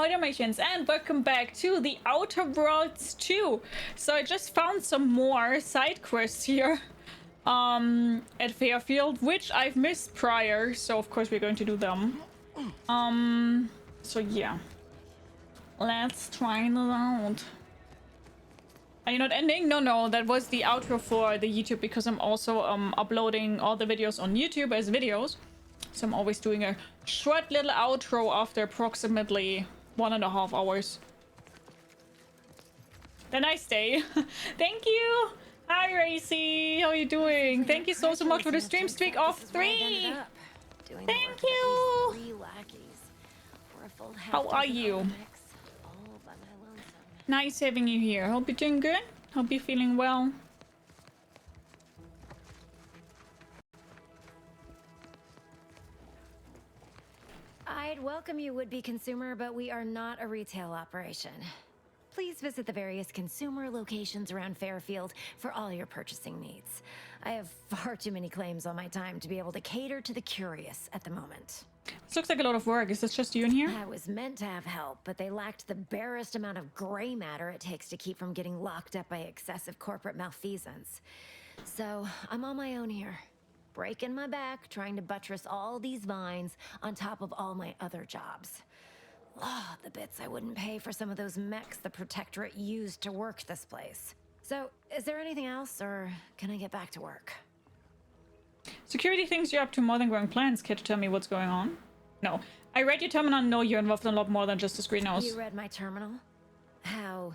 Ahoy dalmatians, and welcome back to the Outer Worlds 2. So I just found some more side quests here at Fairfield, which I've missed prior, so of course we're going to do them. So yeah. Let's try it out. Are you not ending? No, that was the outro for the YouTube, because I'm also uploading all the videos on YouTube as videos. So I'm always doing a short little outro after approximately 1.5 hours. Then I stay. Thank you. Hi, Racy. How are you doing? Thank you so much for the stream streak of 3. Thank you. How are you? Nice having you here. Hope you're doing good. Hope you're feeling well. I'd welcome you, would-be consumer, but we are not a retail operation. Please visit the various consumer locations around Fairfield for all your purchasing needs. I have far too many claims on my time to be able to cater to the curious at the moment. This looks like a lot of work. Is this just you in here? I was meant to have help, but they lacked the barest amount of gray matter it takes to keep from getting locked up by excessive corporate malfeasance. So I'm on my own here, breaking my back, trying to buttress all these vines on top of all my other jobs. Oh, the bits I wouldn't pay for some of those mechs the Protectorate used to work this place. So, is there anything else, or can I get back to work? Security thinks you're up to more than growing plans. Care to tell me what's going on? No. I read your terminal and know you're involved in a lot more than just a screen nose. You read my terminal? How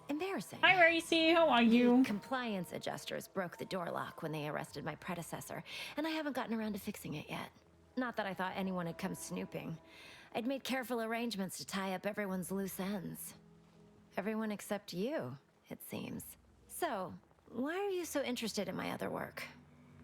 embarrassing. Hi, Racy. How are you? The compliance adjusters broke the door lock when they arrested my predecessor, and I haven't gotten around to fixing it yet. Not that I thought anyone had come snooping. I'd made careful arrangements to tie up everyone's loose ends. Everyone except you, it seems. So, why are you so interested in my other work?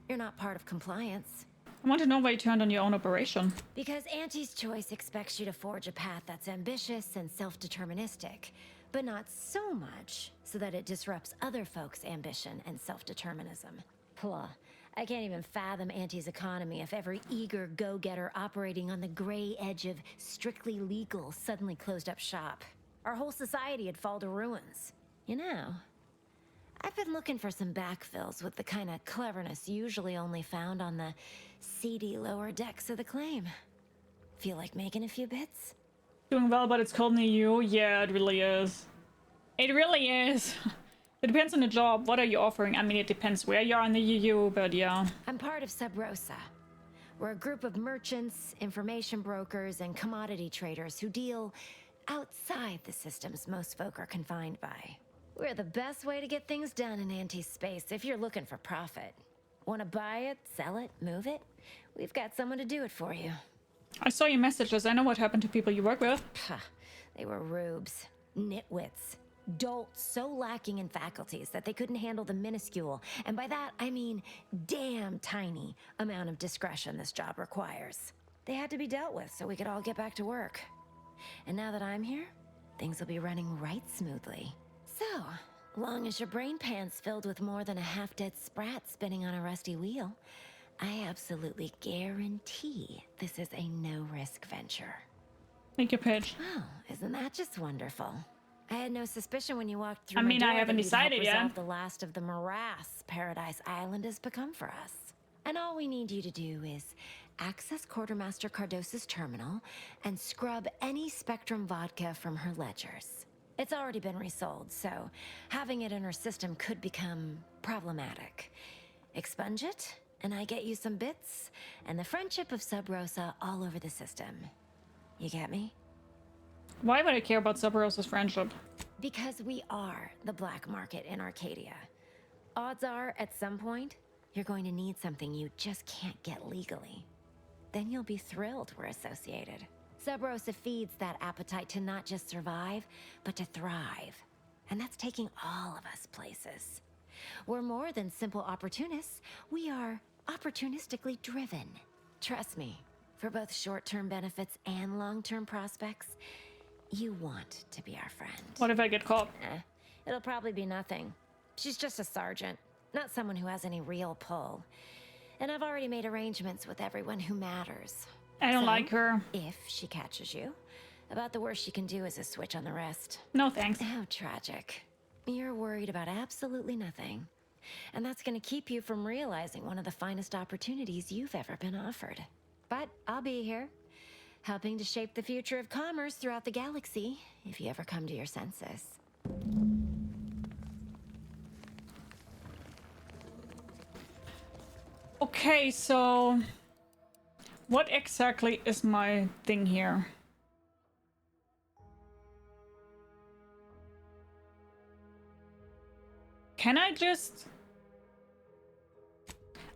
You're not part of compliance. I want to know why you turned on your own operation. Because Auntie's choice expects you to forge a path that's ambitious and self-deterministic, but not so much so that it disrupts other folks' ambition and self-determinism. Blah. I can't even fathom Auntie's economy if every eager go-getter operating on the gray edge of strictly legal suddenly closed up shop. Our whole society would fall to ruins. You know, I've been looking for some backfills with the kind of cleverness usually only found on the seedy lower decks of the claim. Feel like making a few bits? Doing well, but it's cold near you. Yeah, it really is. It really is. It depends on the job. What are you offering? I mean, it depends where you are in the EU, but yeah. I'm part of Rosa. We're a group of merchants, information brokers, and commodity traders who deal outside the systems most folk are confined by. We're the best way to get things done in anti-space if you're looking for profit. Want to buy it, sell it, move it? We've got someone to do it for you. I saw your messages. I know what happened to people you work with. They were rubes, nitwits, dolts so lacking in faculties that they couldn't handle the minuscule, and by that I mean damn tiny, amount of discretion this job requires. They had to be dealt with so we could all get back to work. And now that I'm here, things will be running right smoothly. So, long as your brain pan's filled with more than a half-dead sprat spinning on a rusty wheel, I absolutely guarantee this is a no-risk venture. Make your pitch. Oh, isn't that just wonderful? I had no suspicion when you walked through. I mean, I haven't that you'd help decided yet. resolve the last of the morass Paradise Island has become for us. And all we need you to do is access Quartermaster Cardos's terminal and scrub any Spectrum vodka from her ledgers. It's already been resold, so having it in her system could become problematic. Expunge it, and I get you some bits, and the friendship of Rosa all over the system. You get me? Why would I care about Rosa's friendship? Because we are the black market in Arcadia. Odds are, at some point, you're going to need something you just can't get legally. Then you'll be thrilled we're associated. Rosa feeds that appetite to not just survive, but to thrive. And that's taking all of us places. We're more than simple opportunists. We are opportunistically driven. Trust me, for both short-term benefits and long-term prospects, you want to be our friend. What if I get caught? It'll probably be nothing. She's just a sergeant, not someone who has any real pull. And I've already made arrangements with everyone who matters. I don't like her. If she catches you, About the worst you can do is a switch on the rest. No thanks. How tragic. You're worried about absolutely nothing. And that's gonna keep you from realizing one of the finest opportunities you've ever been offered. But I'll be here, helping to shape the future of commerce throughout the galaxy, if you ever come to your senses. Okay, so what exactly is my thing here? Can I just...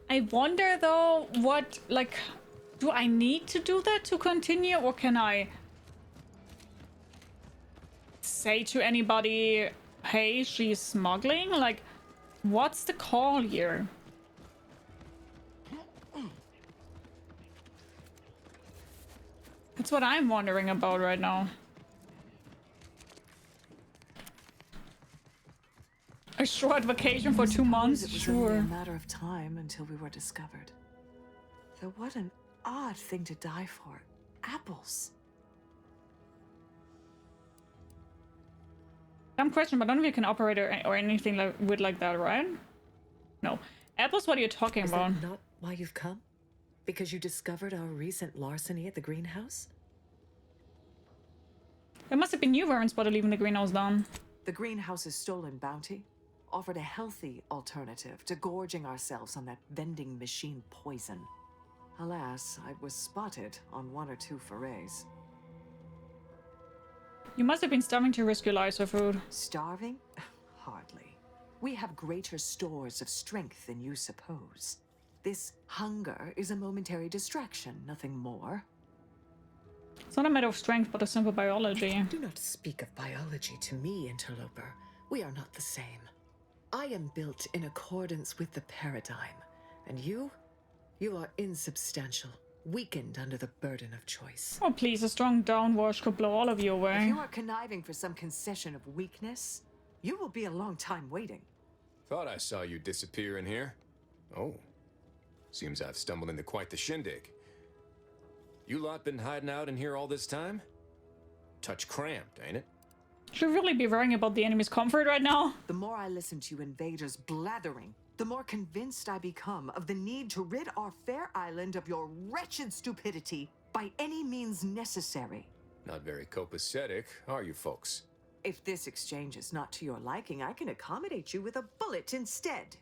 I wonder though, what, like, do I need to do that to continue, or can I say to anybody, hey, she's smuggling? Like, what's the call here? That's what I'm wondering about right now. A short vacation for 2 months? It was Sure. only a matter of time until we were discovered. Though what an odd thing to die for. Apples. Dumb question, but I don't think you can operate or anything like that, right? No. Apples, what are you talking Is about? that not why you've come? Because you discovered our recent larceny at the greenhouse? There must have been you weren't spotted leaving the greenhouse down. The greenhouse's stolen bounty offered a healthy alternative to gorging ourselves on that vending machine poison. Alas, I was spotted on 1 or 2 forays. You must have been starving to risk your lives for food. Starving? Hardly. We have greater stores of strength than you suppose. This hunger is a momentary distraction, nothing more. It's not a matter of strength, but a simple biology. Do not speak of biology to me, interloper. We are not the same. I am built in accordance with the paradigm, and you are insubstantial, weakened under the burden of choice. Oh please, a strong downwash could blow all of you away. If you are conniving for some concession of weakness, you will be a long time waiting. Thought I saw you disappear in here. Oh, seems I've stumbled into quite the shindig. You lot been hiding out in here all this time? Touch cramped, ain't it? Should we really be worrying about the enemy's comfort right now? The more I listen to you invaders blathering, the more convinced I become of the need to rid our fair island of your wretched stupidity by any means necessary. Not very copacetic, are you folks? If this exchange is not to your liking, I can accommodate you with a bullet instead.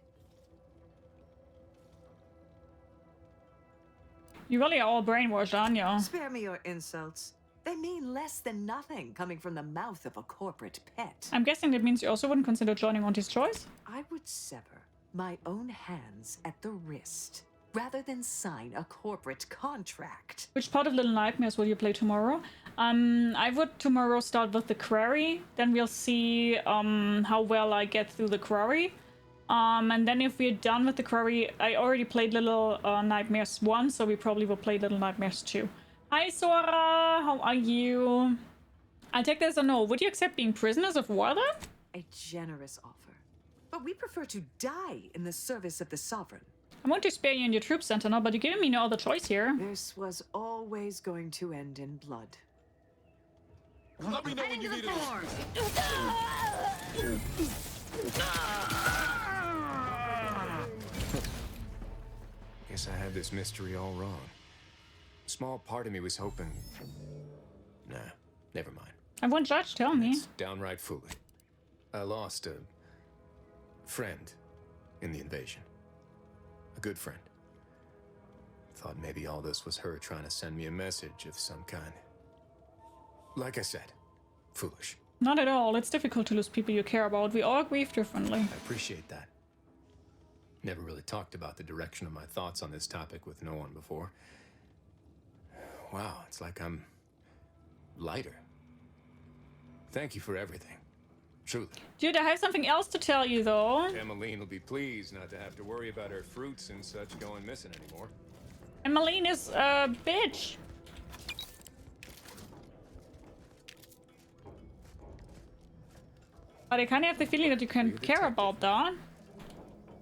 You really are all brainwashed, aren't you? Spare me your insults. They mean less than nothing coming from the mouth of a corporate pet. I'm guessing that means you also wouldn't consider joining Aunty's choice? I would sever my own hands at the wrist rather than sign a corporate contract. Which part of Little Nightmares will you play tomorrow? I would tomorrow start with the quarry. Then we'll see how well I get through the quarry. And then if we're done with the quarry, I already played Little Nightmares 1, so we probably will play Little Nightmares 2. Hi Sora, how are you? I'll take this as a no. Would you accept being prisoners of war then? A generous offer. But we prefer to die in the service of the sovereign. I want to spare you in your troop center now, but you're giving me no other choice here. This was always going to end in blood. Let me know when you need it. Guess I had this mystery all wrong. Small part of me was hoping... Nah, never mind. I won't judge, tell me. It's downright foolish. I lost a friend in the invasion. A good friend. Thought maybe all this was her trying to send me a message of some kind. Like I said, foolish. Not at all. It's difficult to lose people you care about. We all grieve differently. I appreciate that. Never really talked about the direction of my thoughts on this topic with no one before. Wow, it's like I'm lighter. Thank you for everything. Truly. Dude, I have something else to tell you, though. Emmeline will be pleased not to have to worry about her fruits and such going missing anymore. Emmeline is a bitch. But I kind of have the feeling that you can care about that.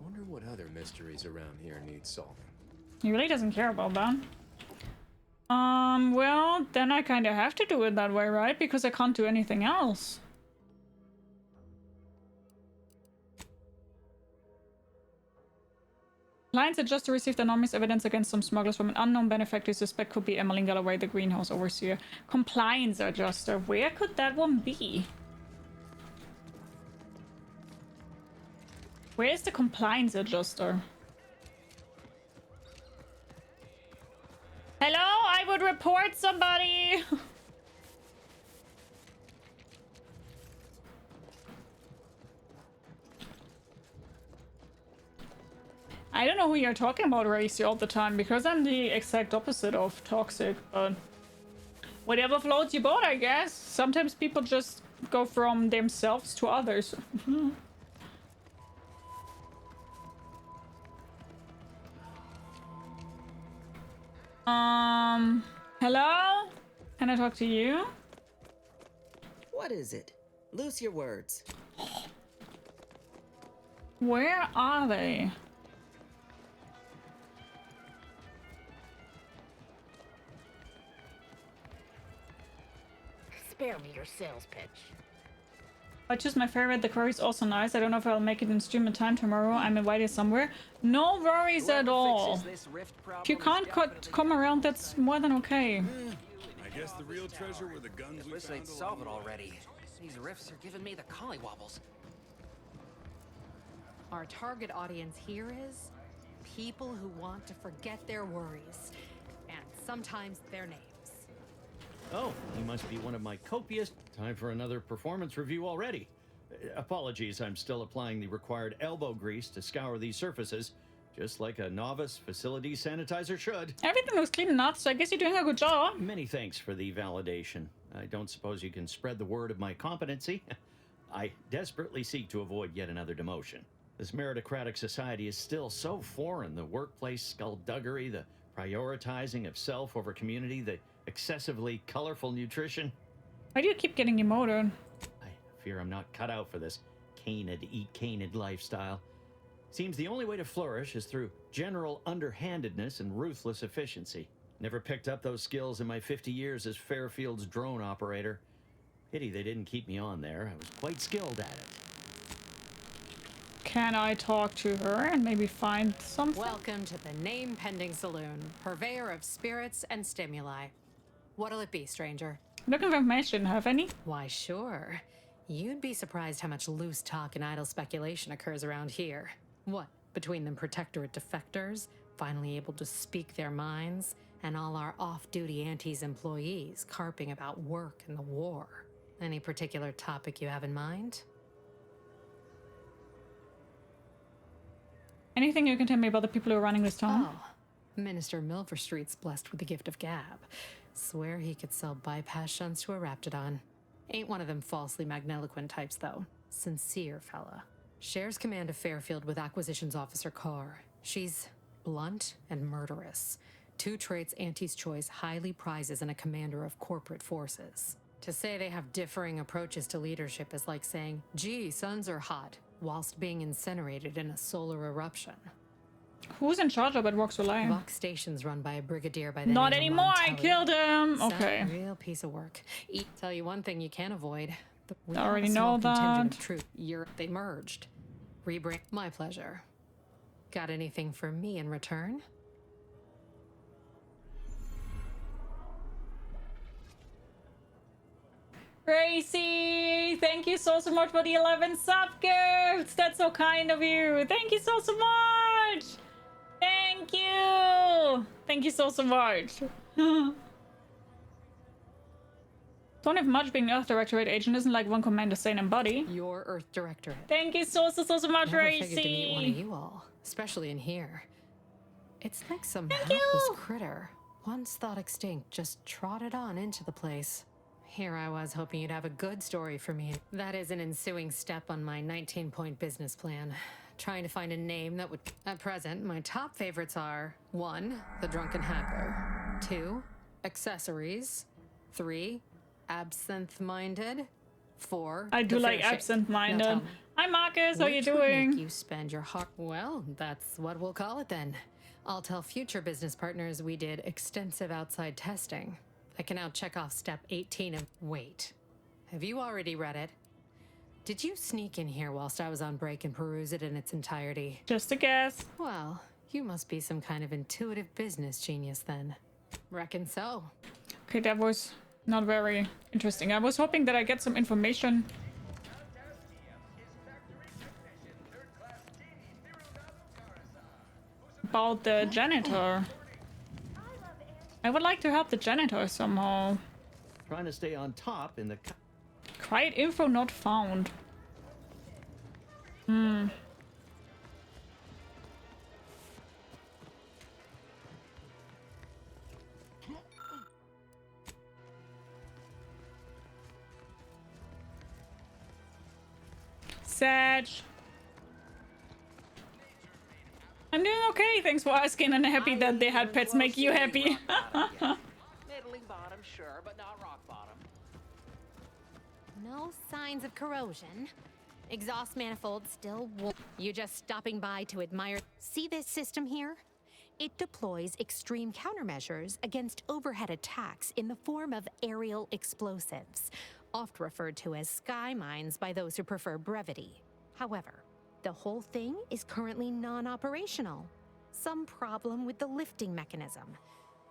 Wonder what other mysteries around here need solving. He really doesn't care about that. Well, then I kind of have to do it that way, right? Because I can't do anything else. Clients adjuster received anonymous evidence against some smugglers from an unknown benefactor suspect could be Emmeline Galloway, the greenhouse overseer. Compliance adjuster. Where could that one be? Where's the compliance adjuster? Hello? I would report somebody! I don't know who you're talking about, Racy, all the time, because I'm the exact opposite of toxic, but whatever floats your boat, I guess. Sometimes people just go from themselves to others. Hello? Can I talk to you? What is it? Loose your words. Where are they? Spare me your sales pitch. Which is my favorite. The query's also nice. I don't know if I'll make it in stream in time tomorrow. I'm invited somewhere. No worries at all. If you can't come around, that's more than okay. I guess the real treasure were the guns we Wish found they'd solve it already. These riffs are giving me the collywobbles. Our target audience here is people who want to forget their worries, and sometimes their names. Oh, you must be one of my copious. Time for another performance review already. Apologies, I'm still applying the required elbow grease to scour these surfaces, just like a novice facility sanitizer should. Everything looks clean enough, so I guess you're doing a good job. Many thanks for the validation. I don't suppose you can spread the word of my competency. I desperately seek to avoid yet another demotion. This meritocratic society is still so foreign. The workplace skullduggery, the prioritizing of self over community, the excessively colorful nutrition. Why do you keep getting emoted? I fear I'm not cut out for this canid, eat canid lifestyle. Seems the only way to flourish is through general underhandedness and ruthless efficiency. Never picked up those skills in my 50 years as Fairfield's drone operator. Pity they didn't keep me on there. I was quite skilled at it. Can I talk to her and maybe find something? Welcome to the Name Pending Saloon, purveyor of spirits and stimuli. What'll it be, stranger? Looking for information. Have any? Why, sure. You'd be surprised how much loose talk and idle speculation occurs around here. What, between the Protectorate defectors, finally able to speak their minds, and all our off-duty Antes employees carping about work and the war. Any particular topic you have in mind? Anything you can tell me about the people who are running this town? Oh, Minister Milverstreet's blessed with the gift of gab. Swear he could sell bypass shunts to a raptidon. Ain't one of them falsely magniloquent types, though. Sincere fella. Shares command of Fairfield with Acquisitions Officer Carr. She's blunt and murderous. Two traits Auntie's Choice highly prizes in a commander of corporate forces. To say they have differing approaches to leadership is like saying, gee, suns are hot, whilst being incinerated in a solar eruption. Who's in charge of it, Roxville? Vox Station's run by a brigadier by the Not name anymore, of I Montelli. killed him. Son, Okay. real piece of work. Tell you one thing you can't avoid. We I already have a small know contingent that. of troops. They merged. Rebrand. My pleasure. Got anything for me in return? Gracie, thank you so much for the 11 sub gifts. That's so kind of you. Thank you so much. Thank you. Thank you so much. Don't have much being Earth Directorate agent. Isn't like one commander saying and buddy. Your Earth Directorate. Thank you so much, Never figured to meet one of Gracie. you all, especially in here. It's like some Thank helpless you. critter, once thought extinct, just trotted on into the place. Here I was hoping you'd have a good story for me. That is an ensuing step on my 19-point business plan. Trying to find a name that would... At present, my top favorites are 1. The Drunken Haggler. 2. Accessories. 3. Absinthe-minded. 4. I do the like Fair Shake. absent-minded. Now tell me, Hi, Marcus. How you which would make doing? you spend your heart... Well, that's what we'll call it then. I'll tell future business partners we did extensive outside testing. I can now check off step 18 of... Wait. Have you already read it? Did you sneak in here whilst I was on break and peruse it in its entirety? Just a guess. Well, you must be some kind of intuitive business genius then. Reckon so. Okay, that was not very interesting. I was hoping that I get some information about the janitor. I would like to help the janitor somehow. Trying to stay on top in the... Quiet info not found. Sag. I'm doing okay, thanks for asking, and happy that they had pets make you happy. Middling bottom, sure, but not rock bottom. No signs of corrosion. Exhaust manifold still warm. You just stopping by to admire. See this system here? It deploys extreme countermeasures against overhead attacks in the form of aerial explosives, oft referred to as sky mines by those who prefer brevity. However, the whole thing is currently non-operational. Some problem with the lifting mechanism.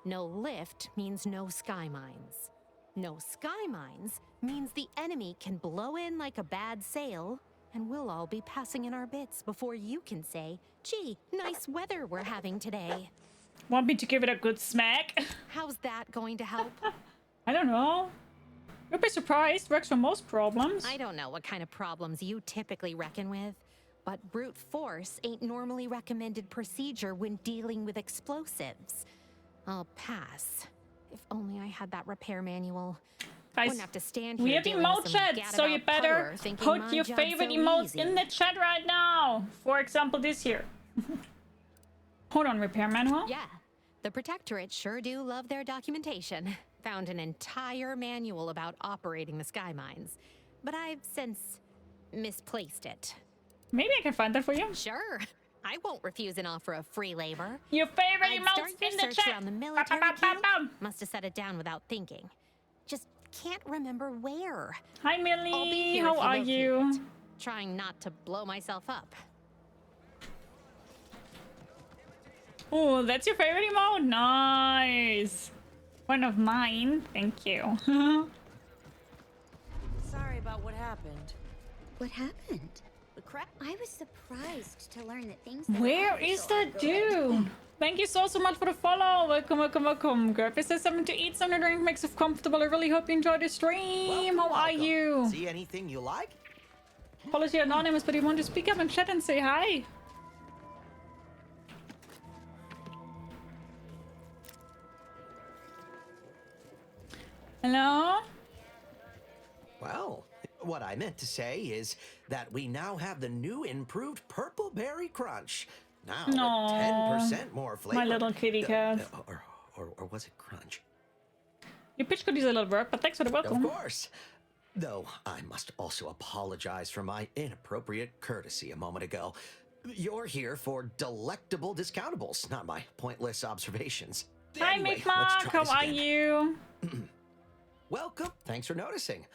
No lift means no sky mines. No sky mines means the enemy can blow in like a bad sail, and we'll all be passing in our bits before you can say, gee, nice weather we're having today. Want me to give it a good smack? How's that going to help? I don't know. You'll be surprised. Works for most problems. I don't know what kind of problems you typically reckon with, but brute force ain't normally recommended procedure when dealing with explosives. I'll pass. If only I had that repair manual. Guys, Wouldn't have to stand here we have dealing emote with some chat, so you gadabout better putter thinking put my your job's favorite so emotes easy. in the chat right now. For example, this here. Hold on, repair manual. Yeah, the Protectorate sure do love their documentation. Found an entire manual about operating the sky mines, but I've since misplaced it. Maybe I can find that for you. Sure, I won't refuse an offer of free labor. Your favorite I'd start emotes your in the search chat. around the military Bam, bam, bam, bam. Must have set it down without thinking. Just can't remember where. Hi, I'll be Millie. here How if are locate you? it. Trying not to blow myself up. Oh, that's your favorite emote? Nice. One of mine. Thank you. Sorry about what happened. What happened? The crap. I was surprised to learn that things. Where is that dude? Thank you so much for the follow. Welcome, welcome, welcome. Grab yourself something to eat, something to drink, makes it comfortable. I really hope you enjoyed the stream. How are you? See anything you like? Policy anonymous, but you want to speak up and chat and say hi. Hello? Well, what I meant to say is that we now have the new improved Purple Berry Crunch. Now with 10% more flavor. My little kitty cat. Or was it Crunch? Your pitch could use a little work, but thanks for the welcome. Of course. Though I must also apologize for my inappropriate courtesy a moment ago. You're here for delectable discountables, not my pointless observations. Hi, Anyway, Mick let's Mark. try How this are again. you? Welcome. Thanks for noticing.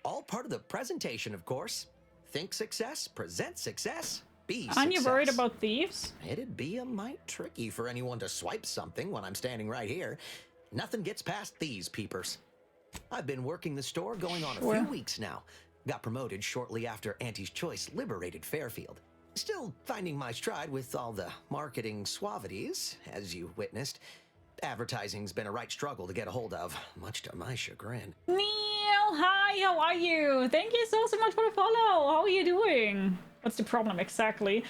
All part of the presentation, of course. Think success, present success, be success. Aren't you worried about thieves? It'd be a mite tricky for anyone to swipe something when I'm standing right here. Nothing gets past these peepers. I've been working the store going on a few weeks now. Got promoted shortly after Auntie's Choice liberated Fairfield. Still finding my stride with all the marketing suavities, as you witnessed. Advertising's been a right struggle to get a hold of, much to my chagrin. Neil, hi, how are you? Thank you so much for the follow. How are you doing? What's the problem exactly?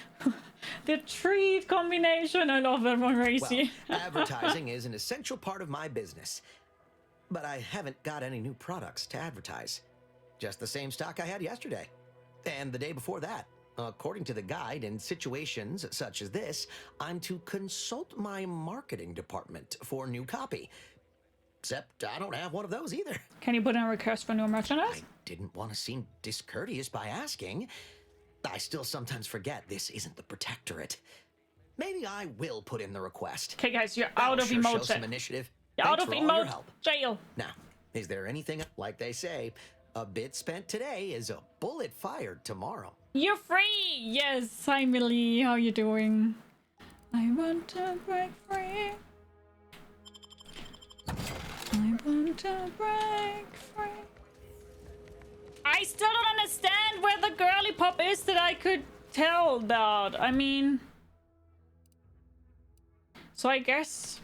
The treat combination. I love that one, Racy. Well, advertising is an essential part of my business. But I haven't got any new products to advertise. Just the same stock I had yesterday. And the day before that. According to the guide, in situations such as this, I'm to consult my marketing department for new copy. Except I don't have one of those either. Can you put in a request for new merchandise? I didn't want to seem discourteous by asking. I still sometimes forget this isn't the Protectorate. Maybe I will put in the request. Okay, guys, you're That'll out of sure show emote. some initiative. You're out Thanks of for all your emote help. jail. Now, is there anything like they say? A bit spent today is a bullet fired tomorrow. You're free. Yes, hi Millie. How you doing? I want to break free. I want to break free. I still don't understand where the girly pop is that I could tell that. I mean, so I guess,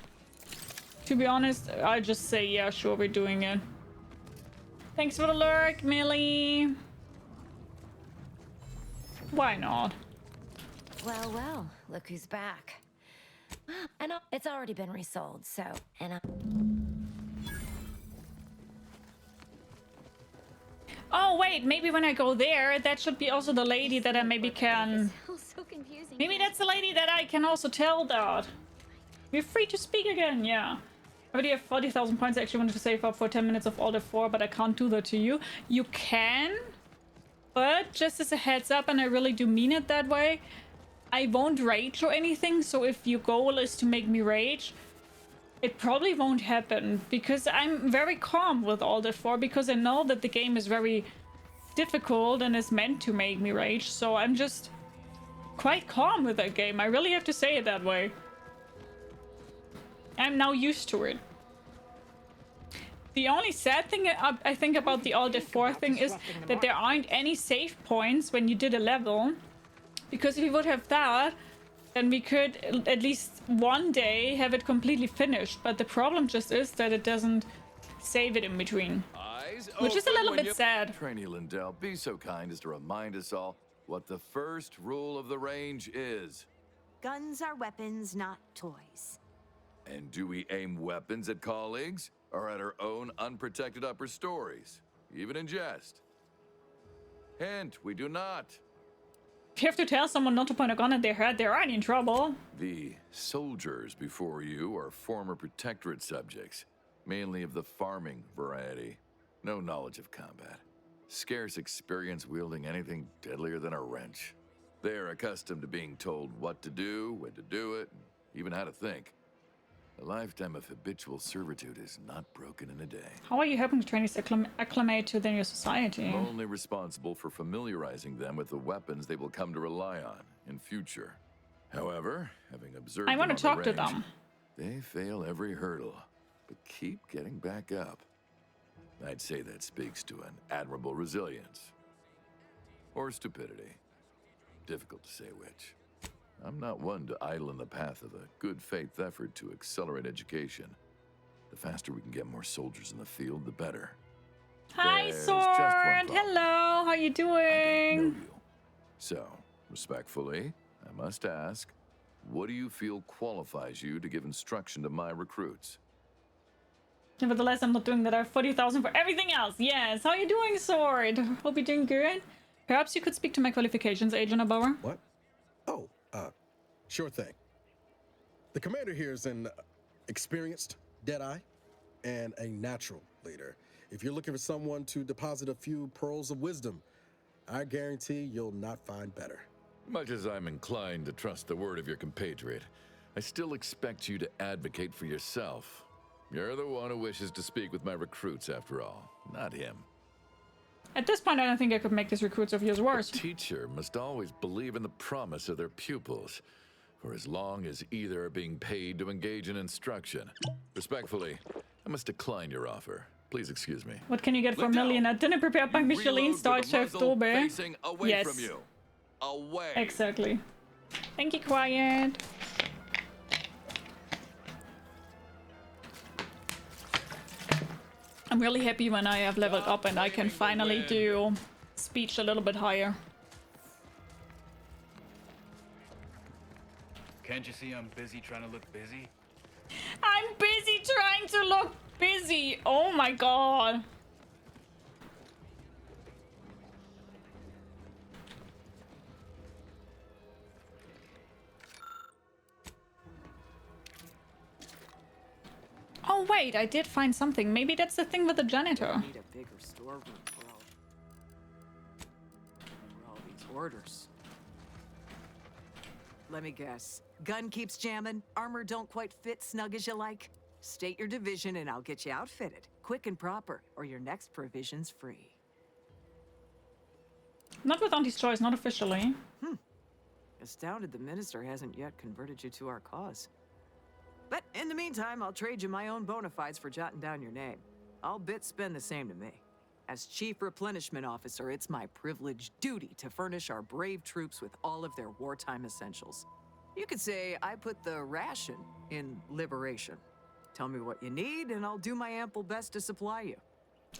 to be honest, I just say yeah, sure, we're doing it. Thanks for the lurk, Millie. Why not? Well, well, look who's back. And it's already been resold, so, Oh wait, maybe when I go there, that should be also the lady that I maybe can... So confusing. Maybe that's the lady that I can also tell that. We're free to speak again, yeah. I already have 40,000 points. I actually wanted to save up for 10 minutes of All 4, but I can't do that to you. You can, but just as a heads up, and I really do mean it that way, I won't rage or anything, so if your goal is to make me rage, it probably won't happen, because I'm very calm with All 4, because I know that the game is very difficult and is meant to make me rage, so I'm just quite calm with that game. I really have to say it that way. I'm now used to it. The only sad thing I think about the All 4 thing is that there aren't any save points when you did a level. Because if we would have that, then we could at least one day have it completely finished. But the problem just is that it doesn't save it in between. Which is a little bit sad. Trainee Lindell, be so kind as to remind us all what the first rule of the range is. Guns are weapons, not toys. And do we aim weapons at colleagues or at our own unprotected upper stories, even in jest? Hint, we do not. If you have to tell someone not to point a gun at their head, they're already in trouble. The soldiers before you are former Protectorate subjects, mainly of the farming variety. No knowledge of combat. Scarce experience wielding anything deadlier than a wrench. They're accustomed to being told what to do, when to do it, and even how to think. A lifetime of habitual servitude is not broken in a day. How are you helping the trainees acclimate to the new society? I'm only responsible for familiarizing them with the weapons they will come to rely on in future. However, having observed I want to talk to range, them. they fail every hurdle, but keep getting back up. I'd say that speaks to an admirable resilience. Or stupidity. Difficult to say which. I'm not one to idle in the path of a good faith effort to accelerate education. The faster we can get more soldiers in the field, the better. Hi, There's just Sword. one problem. Hello. How you I doing? don't know you. So, respectfully, I must ask, what do you feel qualifies you to give instruction to my recruits? Nevertheless, I'm not doing that. I have 40,000 for everything else. Yes. How you doing, Sword? Hope you're doing good. Perhaps you could speak to my qualifications, Agent Abauer. What? Oh, sure thing. The commander here is an experienced Deadeye and a natural leader. If you're looking for someone to deposit a few pearls of wisdom, I guarantee you'll not find better. Much as I'm inclined to trust the word of your compatriot, I still expect you to advocate for yourself. You're the one who wishes to speak with my recruits, after all, not him. At this point, I don't think I could make these recruits of yours worse. A teacher must always believe in the promise of their pupils, for as long as either are being paid to engage in instruction. Respectfully, I must decline your offer. Please excuse me. What can you get for a million? A dinner prepared by Michelin star chef Dobe. Facing away Yes. from you. Away. Exactly. Thank you, Quiet. I'm really happy when I have leveled up and I can finally do speech a little bit higher. Can't you see I'm busy trying to look busy? I'm busy trying to look busy. Oh my god. Oh wait, I did find something. Maybe that's the thing with the janitor. Need a bigger storeroom for all these orders. let me guess. Gun keeps jamming, armor don't quite fit snug as you like. State your division and I'll get you outfitted. Quick and proper, or your next provision's free. Not with Auntie's choice, not officially. Astounded the minister hasn't yet converted you to our cause. But in the meantime, I'll trade you my own bona fides for jotting down your name. All bits spend the same to me. As Chief Replenishment Officer, it's my privileged duty to furnish our brave troops with all of their wartime essentials. You could say I put the ration in liberation. Tell me what you need, and I'll do my ample best to supply you.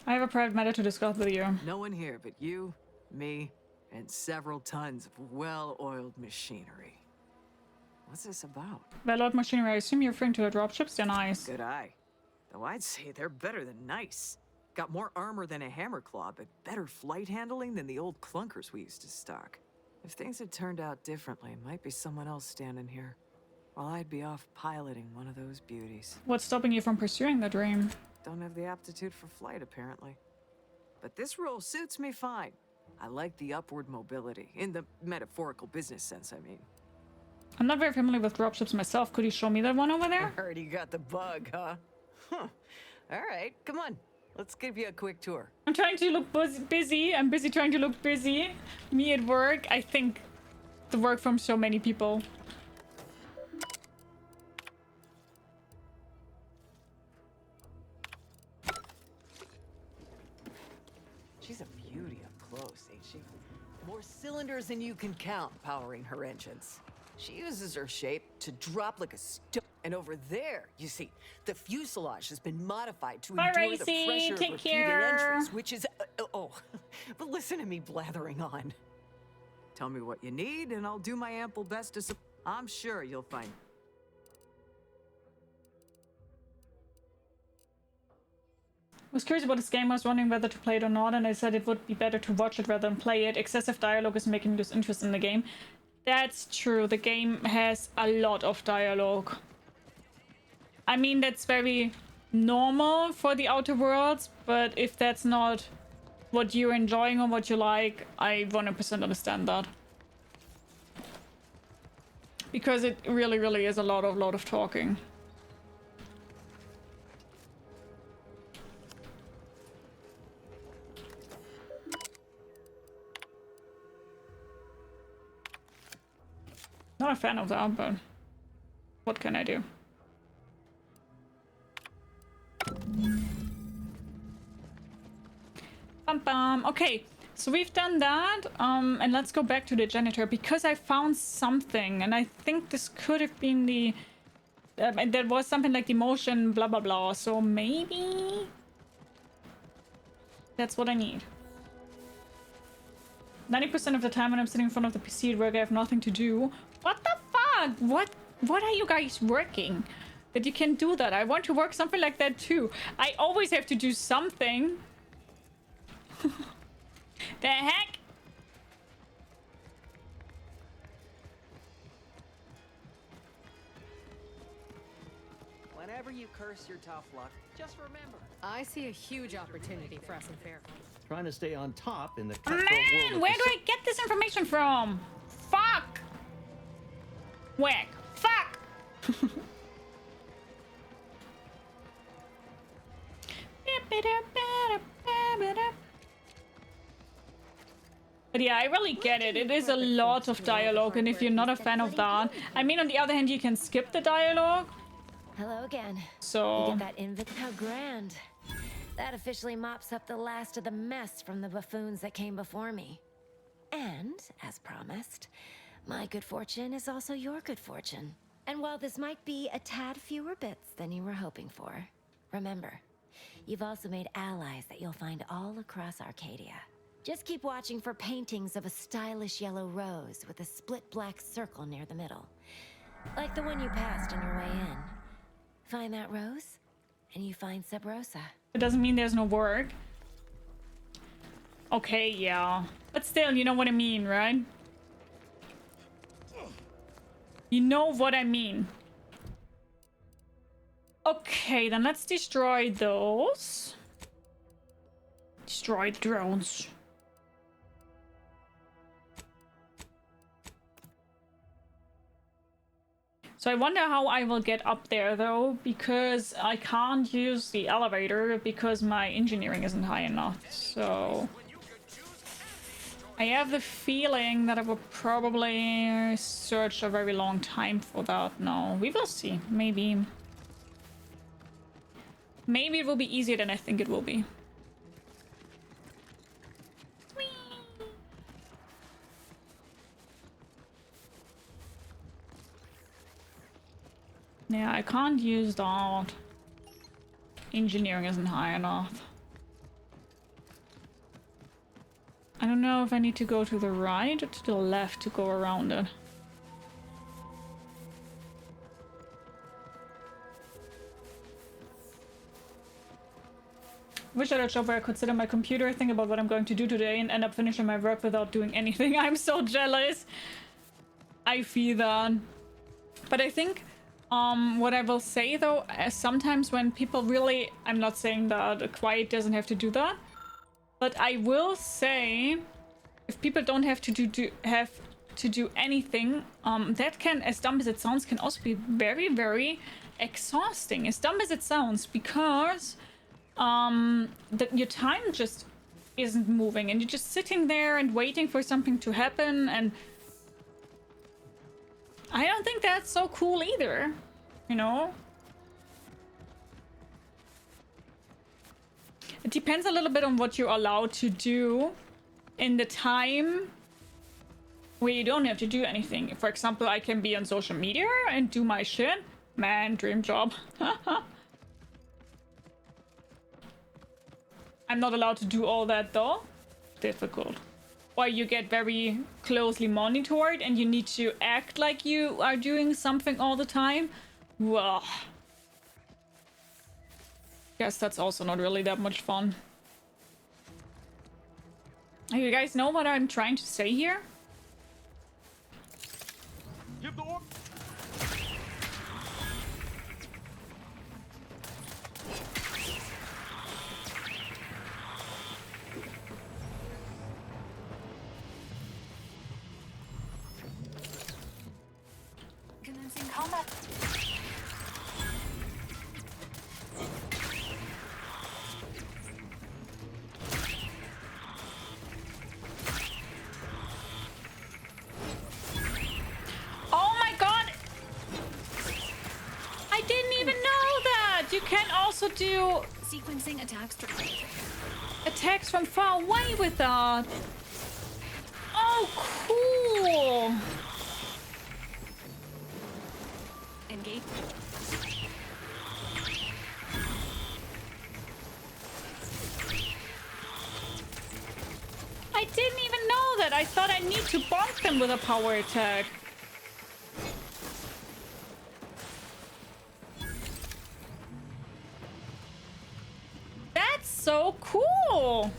I have a private matter to discuss with you. No one here but you, me, and several tons of well-oiled machinery. What's this about? Well-oiled machinery, I assume you're referring to the dropships? They're nice. Good eye. Though I'd say they're better than nice. Got more armor than a hammerclaw, but better flight handling than the old clunkers we used to stock. If things had turned out differently, might be someone else standing here, while I'd be off piloting one of those beauties. What's stopping you from pursuing the dream? Don't have the aptitude for flight, apparently. But this role suits me fine. I like the upward mobility, in the metaphorical business sense, I mean. I'm not very familiar with dropships myself. Could you show me that one over there? Already got the bug, huh? Huh. All right, come on. Let's give you a quick tour. I'm trying to look busy. I'm busy trying to look busy. Me at work. I think the work from so many people. She's a beauty up close, ain't she? More cylinders than you can count powering her engines. She uses her shape to drop like a stone. And over there, you see, the fuselage has been modified to endure the pressure of repeated entries, which is... but listen to me blathering on. Tell me what you need, and I'll do my ample best to... I'm sure you'll find... I was curious about this game. I was wondering whether to play it or not, and I said it would be better to watch it rather than play it. Excessive dialogue is making me lose interest in the game. That's true. The game has a lot of dialogue. I mean, that's very normal for the Outer Worlds, but if that's not what you're enjoying or what you like, I 100% understand that. Because it really, really is a lot of talking. Not a fan of that, but what can I do? Bum bum. Okay, so we've done that, and let's go back to the janitor because I found something, and I think this could have been the. And there was something like the motion, blah blah blah. So maybe that's what I need. 90% of the time when I'm sitting in front of the PC at work, I have nothing to do. What the fuck? What are you guys working? That you can do that. I want to work something like that too. I always have to do something. The heck? Whenever you curse your tough luck, just remember. I see a huge opportunity for us in Fair. Trying to stay on top in the Man, where do I get this information from? Fuck! Whack. Fuck! But yeah, I really get it. It is a lot of dialogue, and if you're not a fan of that... I mean, on the other hand, you can skip the dialogue. Hello again. So... You get that invite? How grand. That officially mops up the last of the mess from the buffoons that came before me. And, as promised, my good fortune is also your good fortune. And while this might be a tad fewer bits than you were hoping for, remember, you've also made allies that you'll find all across Arcadia. Just keep watching for paintings of a stylish yellow rose with a split black circle near the middle. Like the one you passed on your way in. Find that rose, and you find Sub Rosa. It doesn't mean there's no work. Okay, yeah. But still, you know what I mean, right? You know what I mean. Okay, then let's destroy those. Destroy the drones. So I wonder how I will get up there though, because I can't use the elevator because my engineering isn't high enough. So I have the feeling that I will probably search a very long time for that. No, we will see. Maybe it will be easier than I think it will be. Yeah, I can't use that. Engineering isn't high enough. I don't know if I need to go to the right or to the left to go around it. Wish I had a job where I could sit on my computer, think about what I'm going to do today, and end up finishing my work without doing anything. I'm so jealous. I feel that. But I think what I will say though, sometimes when people really, I'm not saying that quiet doesn't have to do that, but I will say if people don't have to do anything, that can, as dumb as it sounds, can also be very, very exhausting. As dumb as it sounds, because your time just isn't moving and you're just sitting there and waiting for something to happen, and I don't think that's so cool either, you know? It depends a little bit on what you're allowed to do in the time where you don't have to do anything. For example, I can be on social media and do my shit. Man, dream job. I'm not allowed to do all that though. Difficult. Or you get very closely monitored and you need to act like you are doing something all the time. Well, guess that's also not really that much fun. You guys know what I'm trying to say here? Give the order. Commencing combat. Oh my god! I didn't even know that! You can also do Sequencing attacks. attacks from far away with that. Oh, cool! Engage. I didn't even know that. I thought I need to bonk them with a power attack. That's so cool.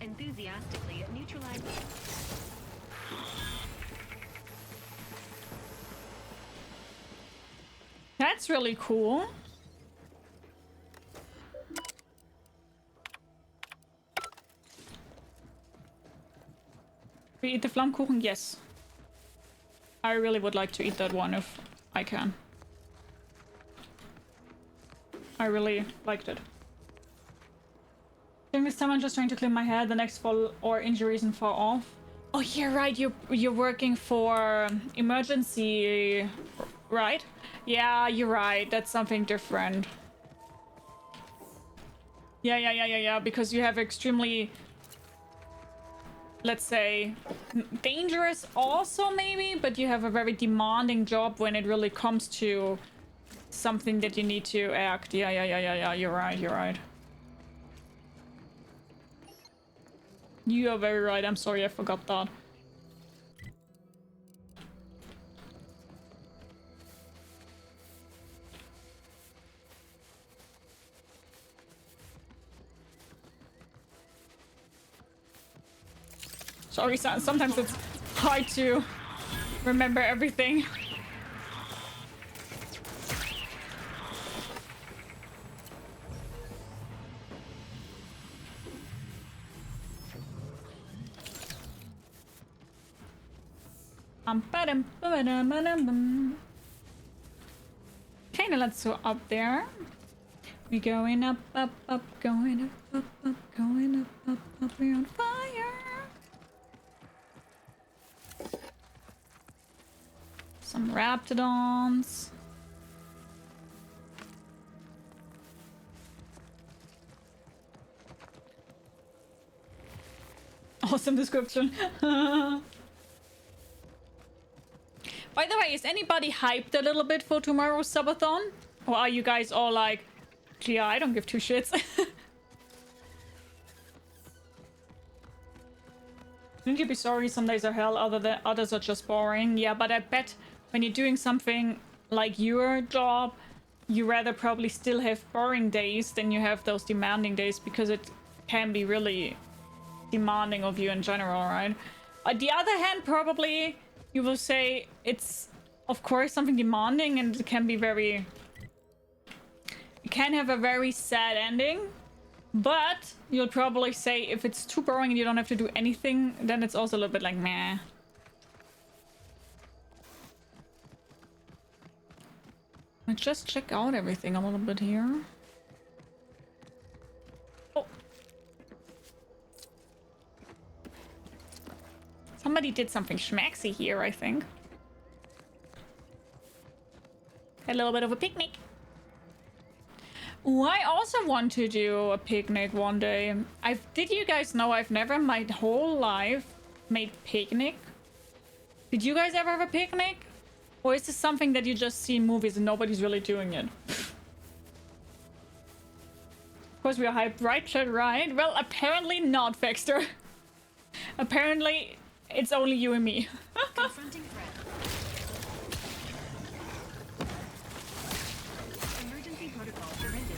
Enthusiastically neutralize. That's really cool. We eat the Flammkuchen? Yes. I really would like to eat that one if I can. I really liked it. I think this time I'm just trying to clean my hair, the next fall or injuries and fall off. Oh yeah, right, you're working for emergency, right? Yeah, you're right, that's something different. Yeah, because you have extremely, let's say, dangerous also maybe, but you have a very demanding job when it really comes to something that you need to act. Yeah, you're right. You are very right, I'm sorry, I forgot that. Sorry, sometimes it's hard to remember everything. Okay, now let's go up there. We going up, up, up, going up, up, up, going up, up, up. We're on fire. Some raptidons. Awesome description. By the way, is anybody hyped a little bit for tomorrow's subathon? Or are you guys all like, yeah, I don't give two shits? Shouldn't you be sorry some days are hell, others are just boring? Yeah, but I bet when you're doing something like your job, you rather probably still have boring days than you have those demanding days, because it can be really demanding of you in general, right? On the other hand, probably you will say it's, of course, something demanding, and it can be very... It can have a very sad ending, but you'll probably say if it's too boring and you don't have to do anything, then it's also a little bit like meh. Let's just check out everything a little bit here. Oh. Somebody did something schmaxy here, I think. A little bit of a picnic. Ooh, I also want to do a picnic one day. Did you guys know I've never in my whole life made picnic? Did you guys ever have a picnic? Or is this something that you just see in movies and nobody's really doing it? Of course we are hyped, right, chat, right? Well, apparently not, Fexter. Apparently it's only you and me. Confronting threat. Emergency protocol surrendered.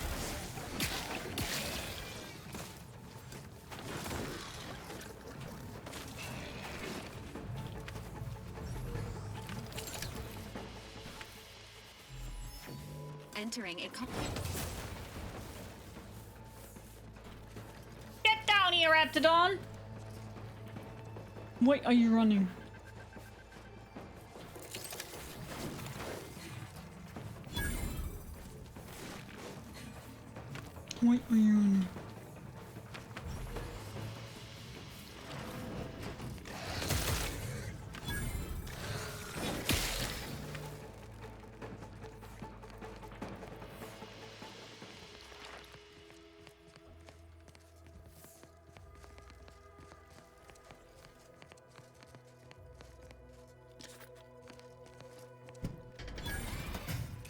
Entering a Get down here, Raptidon! Why are you running? Why are you running?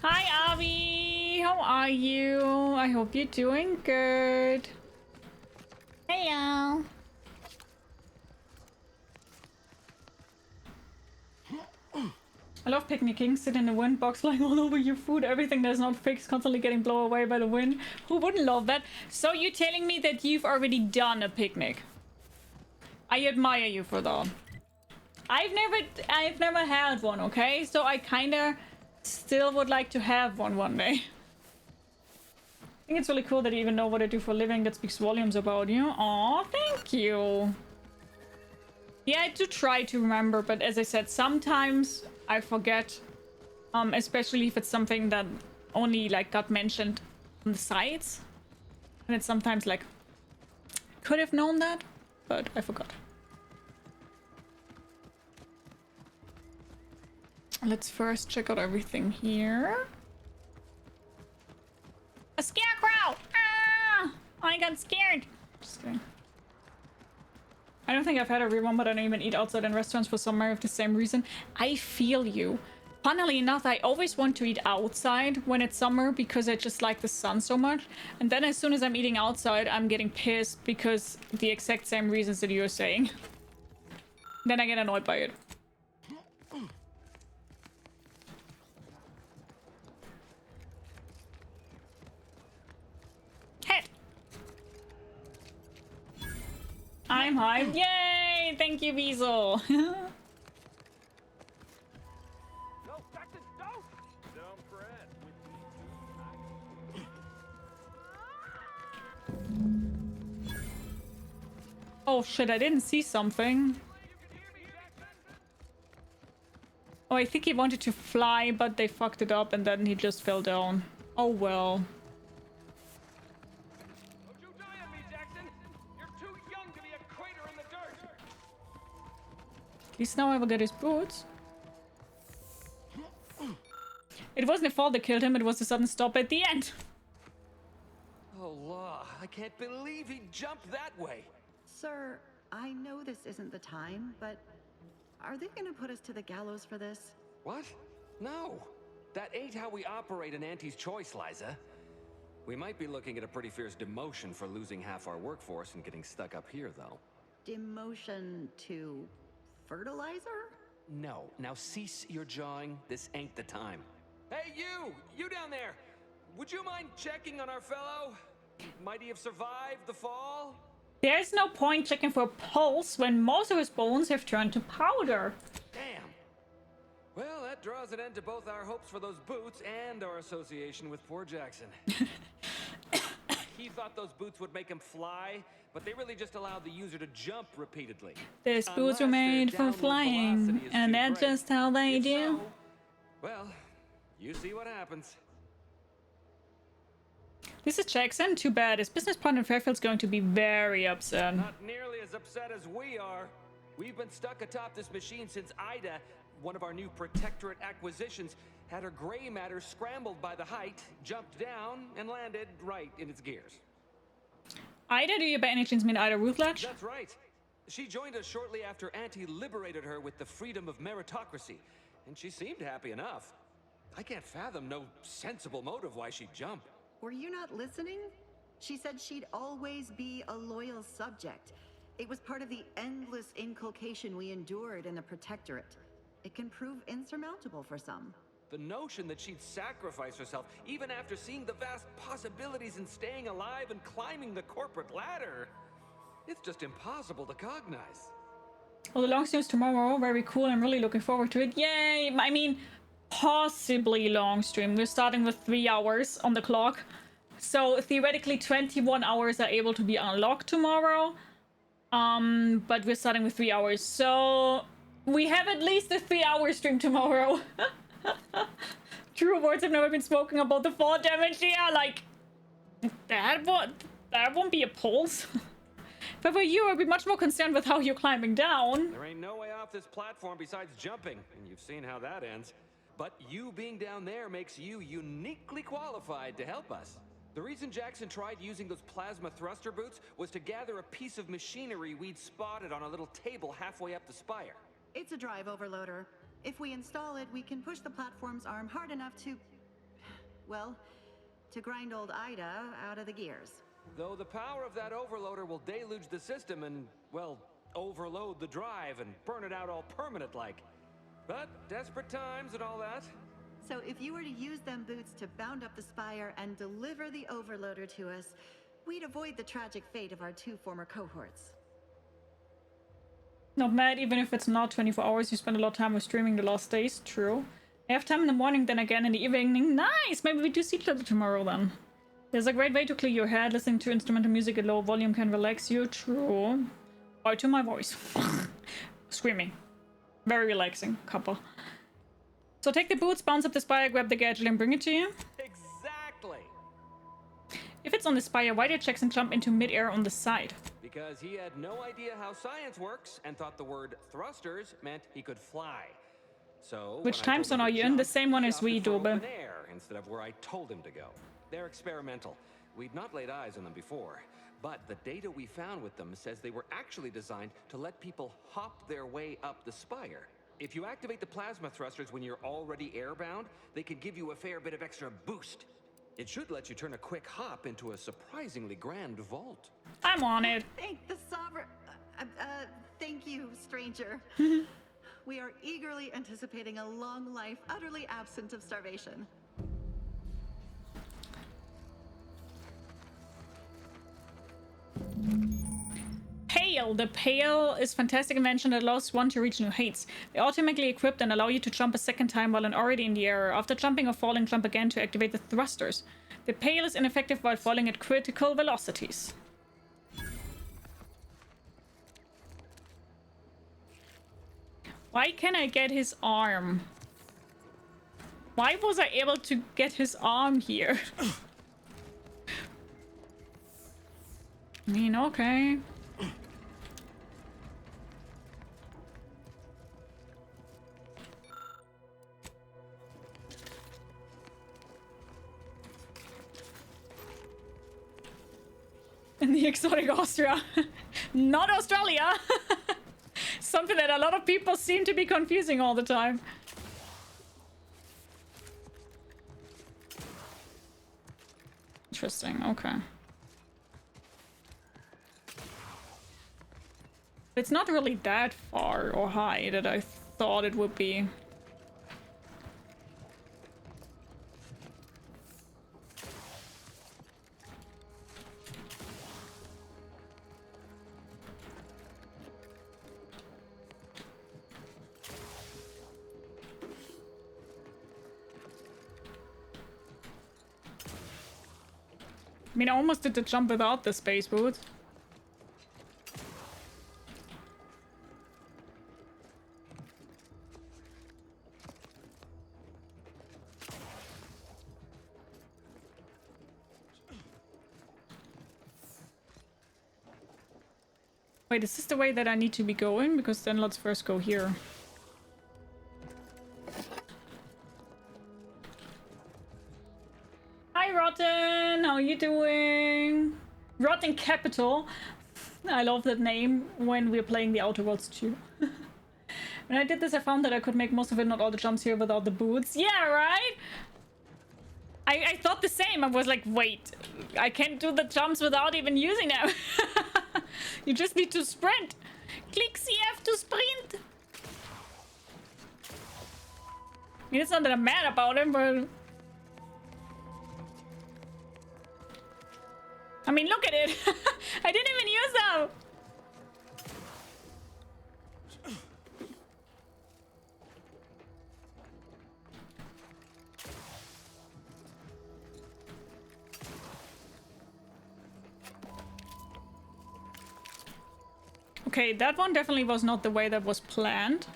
Hi, Avi! How are you? I hope you're doing good. Hello. I love picnicking. Sit in the wind, box lying all over your food. Everything that's not fixed, constantly getting blown away by the wind. Who wouldn't love that? So you're telling me that you've already done a picnic? I admire you for that. I've never had one, okay? So I kinda still would like to have one day. I think it's really cool that you even know what I do for a living. That speaks volumes about you. Aw, thank you. Yeah, I do try to remember, but as I said, sometimes I forget. Especially if it's something that only like got mentioned on the sites. And it's sometimes like, could have known that, but I forgot. Let's first check out everything here. A scarecrow! Ah! I got scared. Just kidding. I don't think I've had a real one, but I don't even eat outside in restaurants for summer of the same reason. I feel you. Funnily enough, I always want to eat outside when it's summer because I just like the sun so much. And then as soon as I'm eating outside, I'm getting pissed because the exact same reasons that you're saying. Then I get annoyed by it. Head. I'm high. Yay! Thank you, Weasel. Oh shit, I didn't see something. I think he wanted to fly, but they fucked it up and then he just fell down. Oh well. Don't you die on me, Jackson! You're too young to be a crater in the dirt! At least now I will get his boots. It wasn't the fall that killed him, it was the sudden stop at the end. Oh, law, I can't believe he jumped that way. Sir, I know this isn't the time, but are they gonna put us to the gallows for this? What? No. That ain't how we operate in Auntie's Choice, Liza. We might be looking at a pretty fierce demotion for losing half our workforce and getting stuck up here, though. Demotion to fertilizer? No. Now cease your jawing. This ain't the time. Hey, you! You down there! Would you mind checking on our fellow? Might he have survived the fall? There's no point checking for a pulse when most of his bones have turned to powder. Damn. Well, that draws an end to both our hopes for those boots and our association with poor Jackson. He thought those boots would make him fly, but they really just allowed the user to jump repeatedly. These boots were made for flying, and that's just how they do. So, well, you see what happens. This is Jackson. Too bad. His business partner Fairfield's going to be very upset. Not nearly as upset as we are. We've been stuck atop this machine since Ida, one of our new Protectorate acquisitions, had her gray matter scrambled by the height, jumped down, and landed right in its gears. Ida, do you by any chance mean Ida Rutledge? That's right. She joined us shortly after Auntie liberated her with the freedom of meritocracy, and she seemed happy enough. I can't fathom no sensible motive why she'd jump. Were you not listening? She said she'd always be a loyal subject. It was part of the endless inculcation we endured in the Protectorate. It can prove insurmountable for some. The notion that she'd sacrifice herself, even after seeing the vast possibilities in staying alive and climbing the corporate ladder, it's just impossible to cognize. Well, the long stream's tomorrow. Very cool. I'm really looking forward to it. Yay! I mean, possibly long stream. We're starting with 3 hours on the clock. So theoretically 21 hours are able to be unlocked tomorrow. But we're starting with 3 hours. So we have at least a 3-hour stream tomorrow. True words have never been spoken about the fall damage. Yeah, like that won't be a pulse. If I were you, I'd be much more concerned with how you're climbing down. There ain't no way off this platform besides jumping, and you've seen how that ends. But you being down there makes you uniquely qualified to help us. The reason Jackson tried using those plasma thruster boots was to gather a piece of machinery we'd spotted on a little table halfway up the spire. It's a drive overloader. If we install it, we can push the platform's arm hard enough to... well, to grind old Ida out of the gears. Though the power of that overloader will deluge the system and, well, overload the drive and burn it out all permanent-like. But desperate times and all that. So if you were to use them boots to bound up the spire and deliver the overloader to us, we'd avoid the tragic fate of our 2 former cohorts. Not mad, even if it's not 24 hours. You spend a lot of time with streaming the last days. True. I have time in the morning, then again in the evening. Nice! Maybe we do see each other tomorrow then. There's a great way to clear your head. Listening to instrumental music at low volume can relax you. True. Or to my voice. Screaming. Very relaxing, couple. So take the boots, bounce up the spire, grab the gadget and bring it to you. Exactly! If it's on the spire, why did Jackson jump into midair on the side? Because he had no idea how science works and thought the word thrusters meant he could fly. So which time zone are you in? The same one as we, Dobe. Air instead of where I told him to go. They're experimental. We'd not laid eyes on them before. But the data we found with them says they were actually designed to let people hop their way up the spire. If you activate the plasma thrusters when you're already airbound, they can give you a fair bit of extra boost. It should let you turn a quick hop into a surprisingly grand vault. I'm on it. Thank the sovereign... thank you, stranger. We are eagerly anticipating a long life utterly absent of starvation. Pale. The Pale is a fantastic invention that allows one to reach new heights. They automatically equipped and allow you to jump a second time while already in the air. After jumping or falling, jump again to activate the thrusters. The Pale is ineffective while falling at critical velocities. Why can't I get his arm? Why was I able to get his arm here? I mean, okay. In the exotic Austria. Not Australia! Something that a lot of people seem to be confusing all the time. Interesting, okay. It's not really that far or high that I thought it would be. I mean, I almost did the jump without the space boots. Wait, is this the way that I need to be going? Because then let's first go here. Hi, Rotten! How are you doing? Rotten Capital. I love that name when we're playing the Outer Worlds 2. When I did this, I found that I could make most of it, not all the jumps here, without the boots. Yeah, right? I thought the same. I was like, wait, I can't do the jumps without even using them. You just need to sprint. Click CF to sprint. I mean, it's not that I'm mad about him, but... I mean, look at it. I didn't even use them. Okay, that one definitely was not the way that was planned.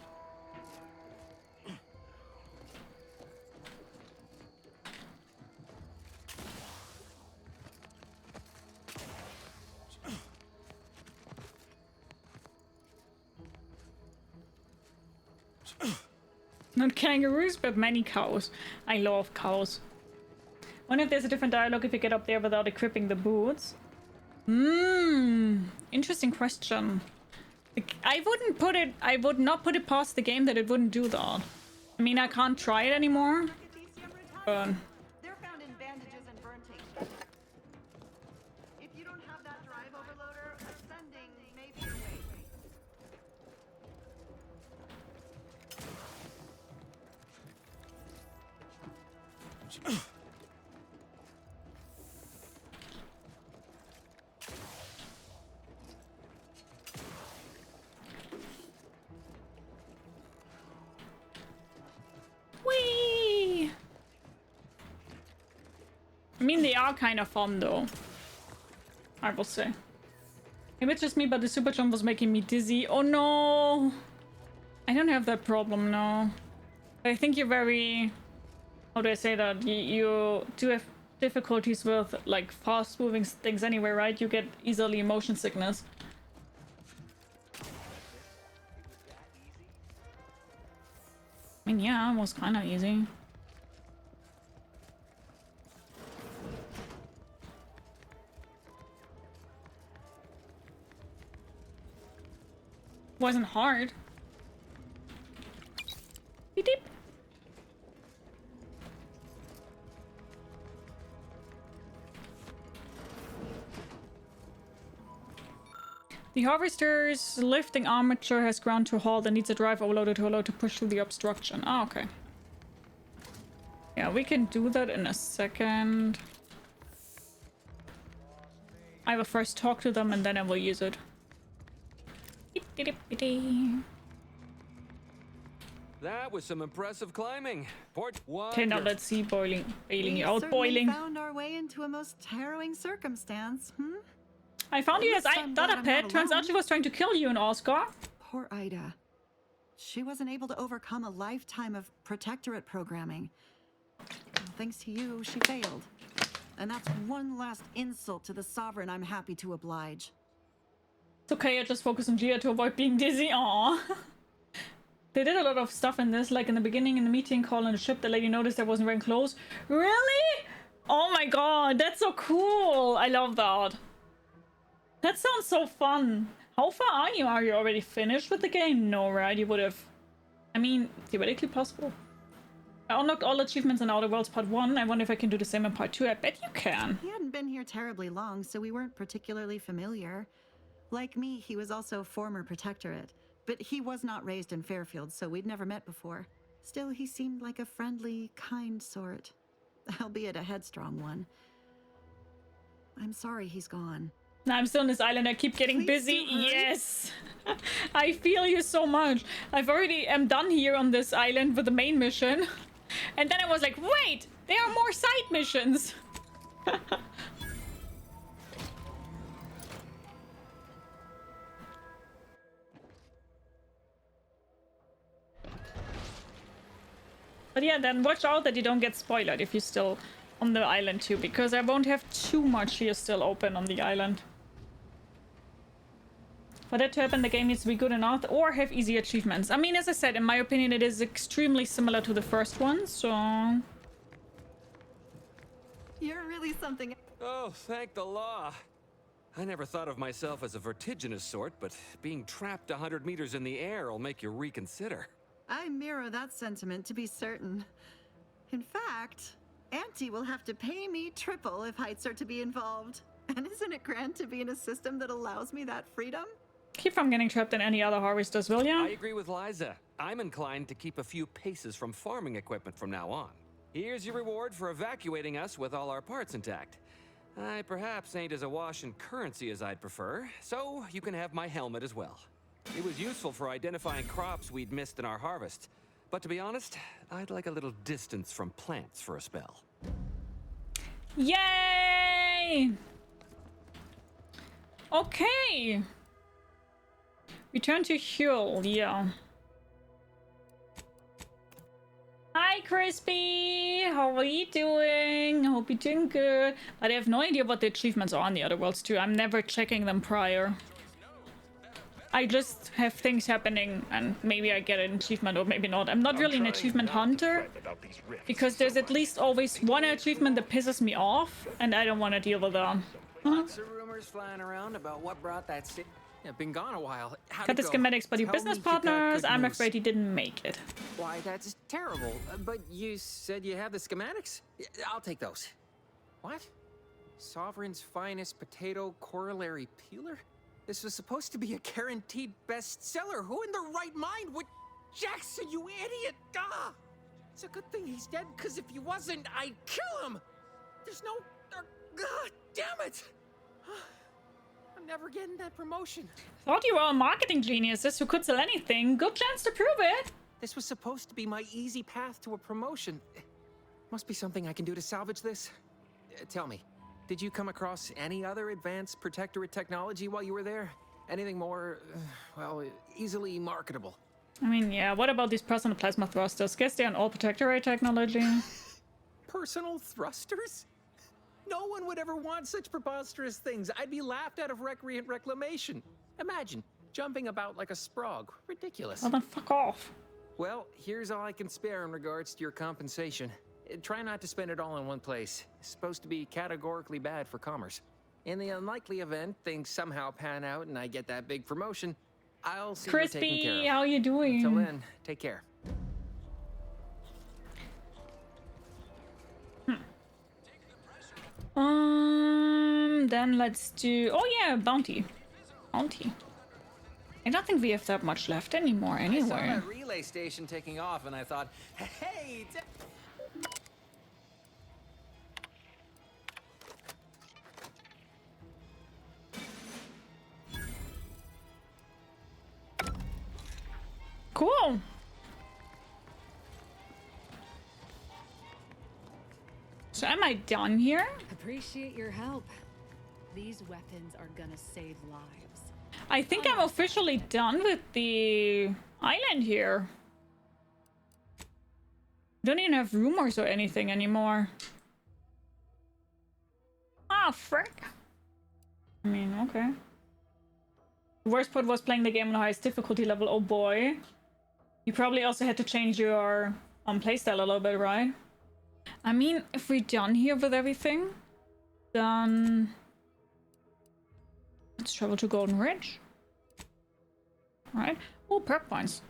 Not kangaroos, but many cows. I love cows. Wonder if there's a different dialogue if you get up there without equipping the boots. Interesting question. I would not put it past the game that it wouldn't do that. I mean, I can't try it anymore. But... They're found in bandages and burning. If you don't have that drive overloader, ascending may be your way. Whee! I mean, they are kind of fun, though. I will say. Maybe it's just me, but the super jump was making me dizzy. Oh no! I don't have that problem, no. But I think you're very... How do I say that? You do have difficulties with, like, fast-moving things anyway, right? You get easily motion sickness. I mean, yeah, it was kind of easy. Wasn't hard. Beep, beep. The harvester's lifting armature has ground to a halt and needs a drive overloaded to allow to push through the obstruction. Oh, okay. Yeah, we can do that in a second. I will first talk to them and then I will use it. That was some impressive climbing. Okay, now let's see bailing you out. We found our way into a most harrowing circumstance, I found you as Data Pet. Turns out she was trying to kill you in Oscar. Poor Ida. She wasn't able to overcome a lifetime of protectorate programming. thanks to you, she failed. And that's one last insult to the Sovereign I'm happy to oblige. It's okay, I just focus on Gia to avoid being dizzy. Aww. They did a lot of stuff in this, like in the beginning, in the meeting call on the ship, that let you notice there wasn't very close. Really? Oh my god, that's so cool. I love that. That sounds so fun. How far are you? Are you already finished with the game? No, right? You would have... I mean, theoretically possible. I unlocked all achievements in Outer Worlds Part 1. I wonder if I can do the same in Part 2. I bet you can. He hadn't been here terribly long, so we weren't particularly familiar. Like me, he was also former Protectorate, but he was not raised in Fairfield, so we'd never met before. Still, he seemed like a friendly, kind sort, albeit a headstrong one. I'm sorry he's gone. Now I'm still on this island. I keep getting busy. Yes. I feel you so much. I've already am done here on this island with the main mission. And then I was like, wait, there are more side missions. But yeah, then watch out that you don't get spoiled if you're still on the island too, because I won't have too much here still open on the island. For that to happen, the game needs to be good enough or have easy achievements. I mean, as I said, in my opinion, it is extremely similar to the first one, so... You're really something... Oh, thank the law. I never thought of myself as a vertiginous sort, but being trapped 100 meters in the air will make you reconsider. I mirror that sentiment, to be certain. In fact, Auntie will have to pay me triple if heights are to be involved. And isn't it grand to be in a system that allows me that freedom? Keep from getting trapped in any other harvesters, will ya? I agree with Liza. I'm inclined to keep a few paces from farming equipment from now on. Here's your reward for evacuating us with all our parts intact. I perhaps ain't as awash in currency as I'd prefer, so you can have my helmet as well. It was useful for identifying crops we'd missed in our harvest. But to be honest, I'd like a little distance from plants for a spell. Yay! Okay. Return to Huel, yeah. Hi, Crispy! How are you doing? I hope you're doing good. But I have no idea what the achievements are on the other worlds too. I'm never checking them prior. I just have things happening and maybe I get an achievement or maybe not. I'm not really an achievement hunter because there's at least always one achievement that pisses me off and I don't want to deal with them. Lots of rumors flying around about what brought that city. Yeah, been gone a while. Got the schematics, but your business partners, I'm afraid he didn't make it. Why, that's terrible. But you said you have the schematics? Yeah, I'll take those. What? Sovereign's finest potato corollary peeler? This was supposed to be a guaranteed bestseller. Who in their right mind would... Jackson, you idiot! Ah! It's a good thing he's dead, because if he wasn't, I'd kill him! There's no... damn it! I'm never getting that promotion. Thought you were a marketing genius who could sell anything. Good chance to prove it. This was supposed to be my easy path to a promotion. Must be something I can do to salvage this. Tell me, did you come across any other advanced Protectorate technology while you were there? Anything more, well, easily marketable? I mean, yeah, what about these personal plasma thrusters? Guess they're an all Protectorate technology. Personal thrusters? No one would ever want such preposterous things. I'd be laughed out of recreant reclamation. Imagine, jumping about like a sprog. Ridiculous. Well, then fuck off. Well, here's all I can spare in regards to your compensation. Try not to spend it all in one place. It's supposed to be categorically bad for commerce. In the unlikely event things somehow pan out and I get that big promotion, I'll see you taken care of. Crispy, how you doing? Until then, take care. Then let's do... Oh yeah, bounty. Bounty. I don't think we have that much left anymore anyway. I saw that relay station taking off and I thought, hey... Cool. So am I done here? Appreciate your help. These weapons are gonna save lives. I think I'm officially done with the island here. Don't even have rumors or anything anymore. Ah, frick. I mean, okay. The worst part was playing the game on the highest difficulty level. Oh boy. You probably also had to change your playstyle a little bit, right? I mean, if we're done here with everything, then let's travel to Golden Ridge. Alright. Oh, perk points.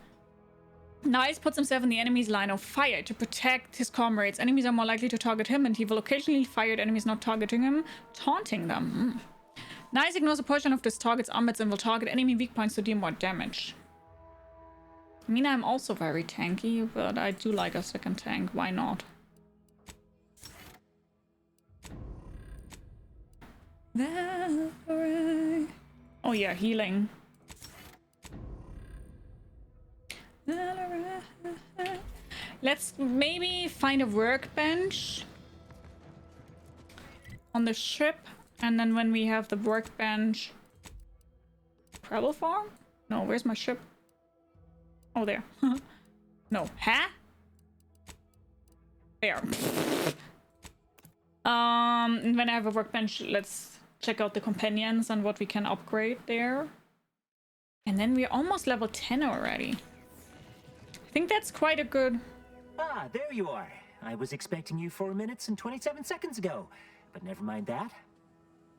Nice puts himself in the enemy's line of fire to protect his comrades. Enemies are more likely to target him, and he will occasionally fire at enemies not targeting him, taunting them. Nice ignores a portion of this target's armors and will target enemy weak points to deal more damage. I mean, I'm also very tanky, but I do like a second tank. Why not? Oh yeah, healing. Let's maybe find a workbench on the ship, and then when we have the workbench... Travel farm? No, where's my ship? Oh, there. No. Huh? There. And when I have a workbench, let's check out the companions and what we can upgrade there. And then we're almost level 10 already. I think that's quite a good... Ah, there you are. I was expecting you 4 minutes and 27 seconds ago. But never mind that.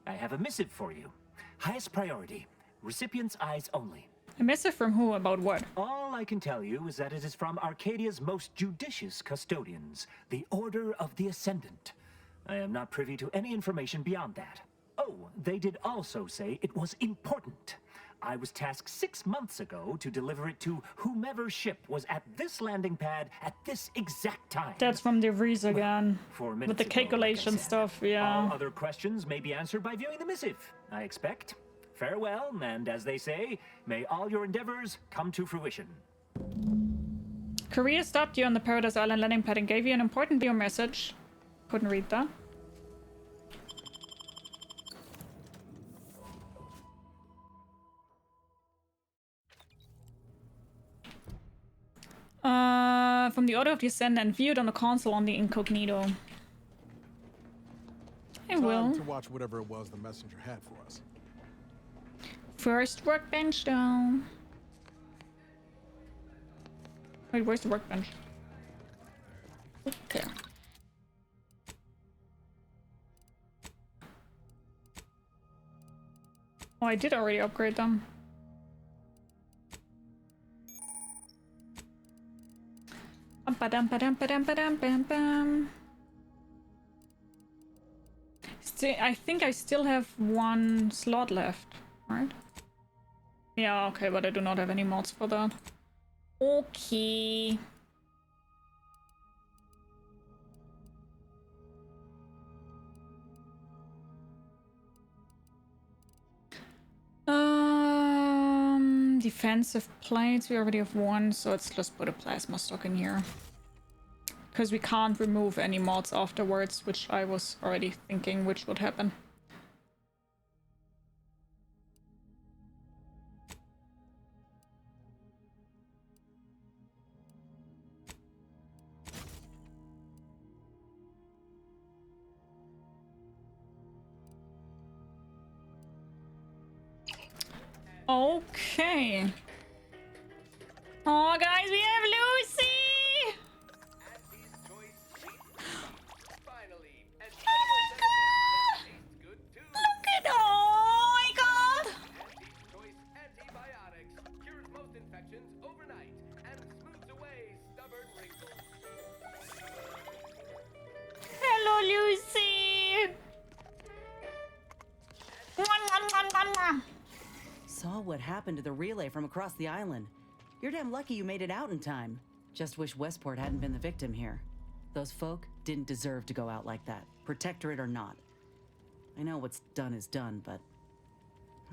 I have a missive for you. Highest priority. Recipient's eyes only. A missive from who? About what? All I can tell you is that it is from Arcadia's most judicious custodians, the Order of the Ascendant. I am not privy to any information beyond that. Oh, they did also say it was important. I was tasked 6 months ago to deliver it to whomever ship was at this landing pad at this exact time. That's from the Reese again. 4 minutes with the calculation like stuff, yeah. All other questions may be answered by viewing the missive, I expect. Farewell, and as they say, may all your endeavors come to fruition. Korea stopped you on the Paradise Island landing pad and gave you an important video message. Couldn't read that. From the Order of the Ascendant, viewed on the console on the incognito. I will. To watch whatever it was the messenger had for us. First workbench down. Wait, where's the workbench? Okay. Oh, I did already upgrade them. I think I still have 1 slot left, right? Yeah, okay, but I do not have any mods for that. Okay. Defensive plates, we already have 1, so let's just put a plasma stock in here. Because we can't remove any mods afterwards, which I was already thinking which would happen. Okay. Oh, guys, we have Lucy! Look at, oh my god! Cures most infections overnight and smooths away stubborn wrinkles. Hello, Lucy! Saw what happened to the relay from across the island. You're damn lucky you made it out in time. Just wish Westport hadn't been the victim here. Those folk didn't deserve to go out like that, Protectorate or not. I know what's done is done, but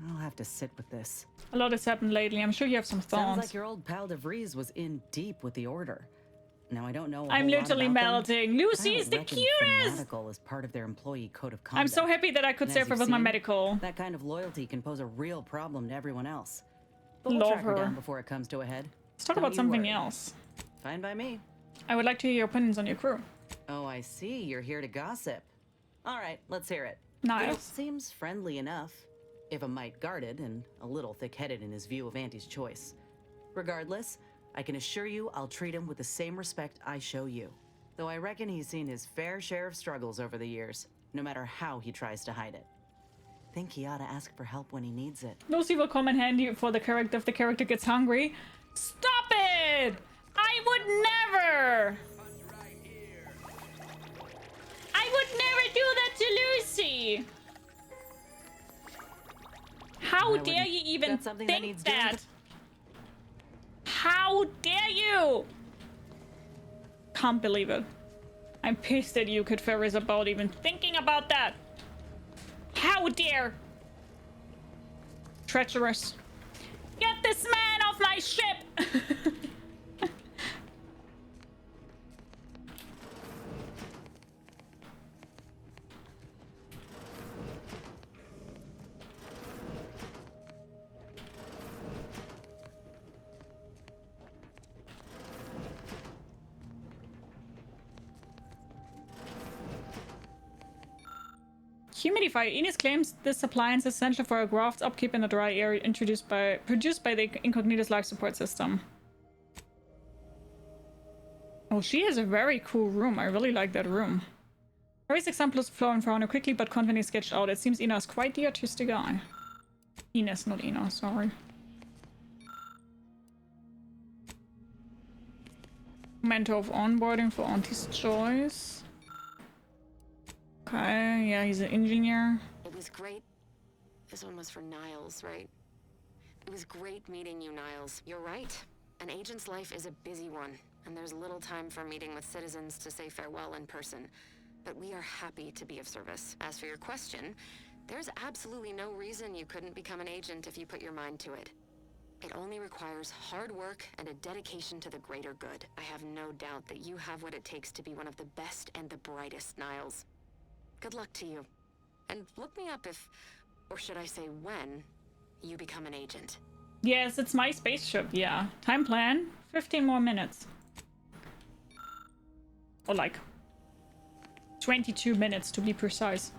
I'll have to sit with this. A lot has happened lately. I'm sure you have some thoughts. Sounds like your old pal DeVries was in deep with the Order. Now I don't know. I'm literally melting. Lucy is the cutest. Fanatical is part of their employee code of conduct. I'm so happy that I could save her with my medical. That kind of loyalty can pose a real problem to everyone else. But we'll Love track her her down before it comes to a head. Let's talk about something else. Fine by me. I would like to hear your opinions on your crew. Oh, I see. You're here to gossip. All right, let's hear it. Nice. It seems friendly enough, if a mite guarded and a little thick-headed in his view of Auntie's choice. Regardless, I can assure you I'll treat him with the same respect I show you. Though I reckon he's seen his fair share of struggles over the years, no matter how he tries to hide it. Think he ought to ask for help when he needs it. Lucy will come in handy for the character if the character gets hungry. Stop it! I would never! I would never do that to Lucy! How dare you even think that? How dare you? Can't believe it. I'm pissed at you, Kid Ferris, about even thinking about that. How dare! Treacherous. Get this man off my ship! Humidifier. Ines claims this appliance is essential for a graft's upkeep in a dry area produced by the Incognito's life support system. Oh, she has a very cool room. I really like that room. Various examples of flow and fauna quickly but confidently sketched out. It seems Ina is quite the artistic eye. Ines, not Ina, sorry. Mentor of onboarding for Auntie's choice. Okay, yeah, he's an engineer. It was great. This one was for Niles, right? It was great meeting you, Niles. You're right. An agent's life is a busy one, and there's little time for meeting with citizens to say farewell in person. But we are happy to be of service. As for your question, there's absolutely no reason you couldn't become an agent if you put your mind to it. It only requires hard work and a dedication to the greater good. I have no doubt that you have what it takes to be one of the best and the brightest, Niles. Good luck to you. And look me up if, or should I say when, you become an agent. Yes, it's my spaceship, yeah. Time plan, 15 more minutes. Or like 22 minutes to be precise.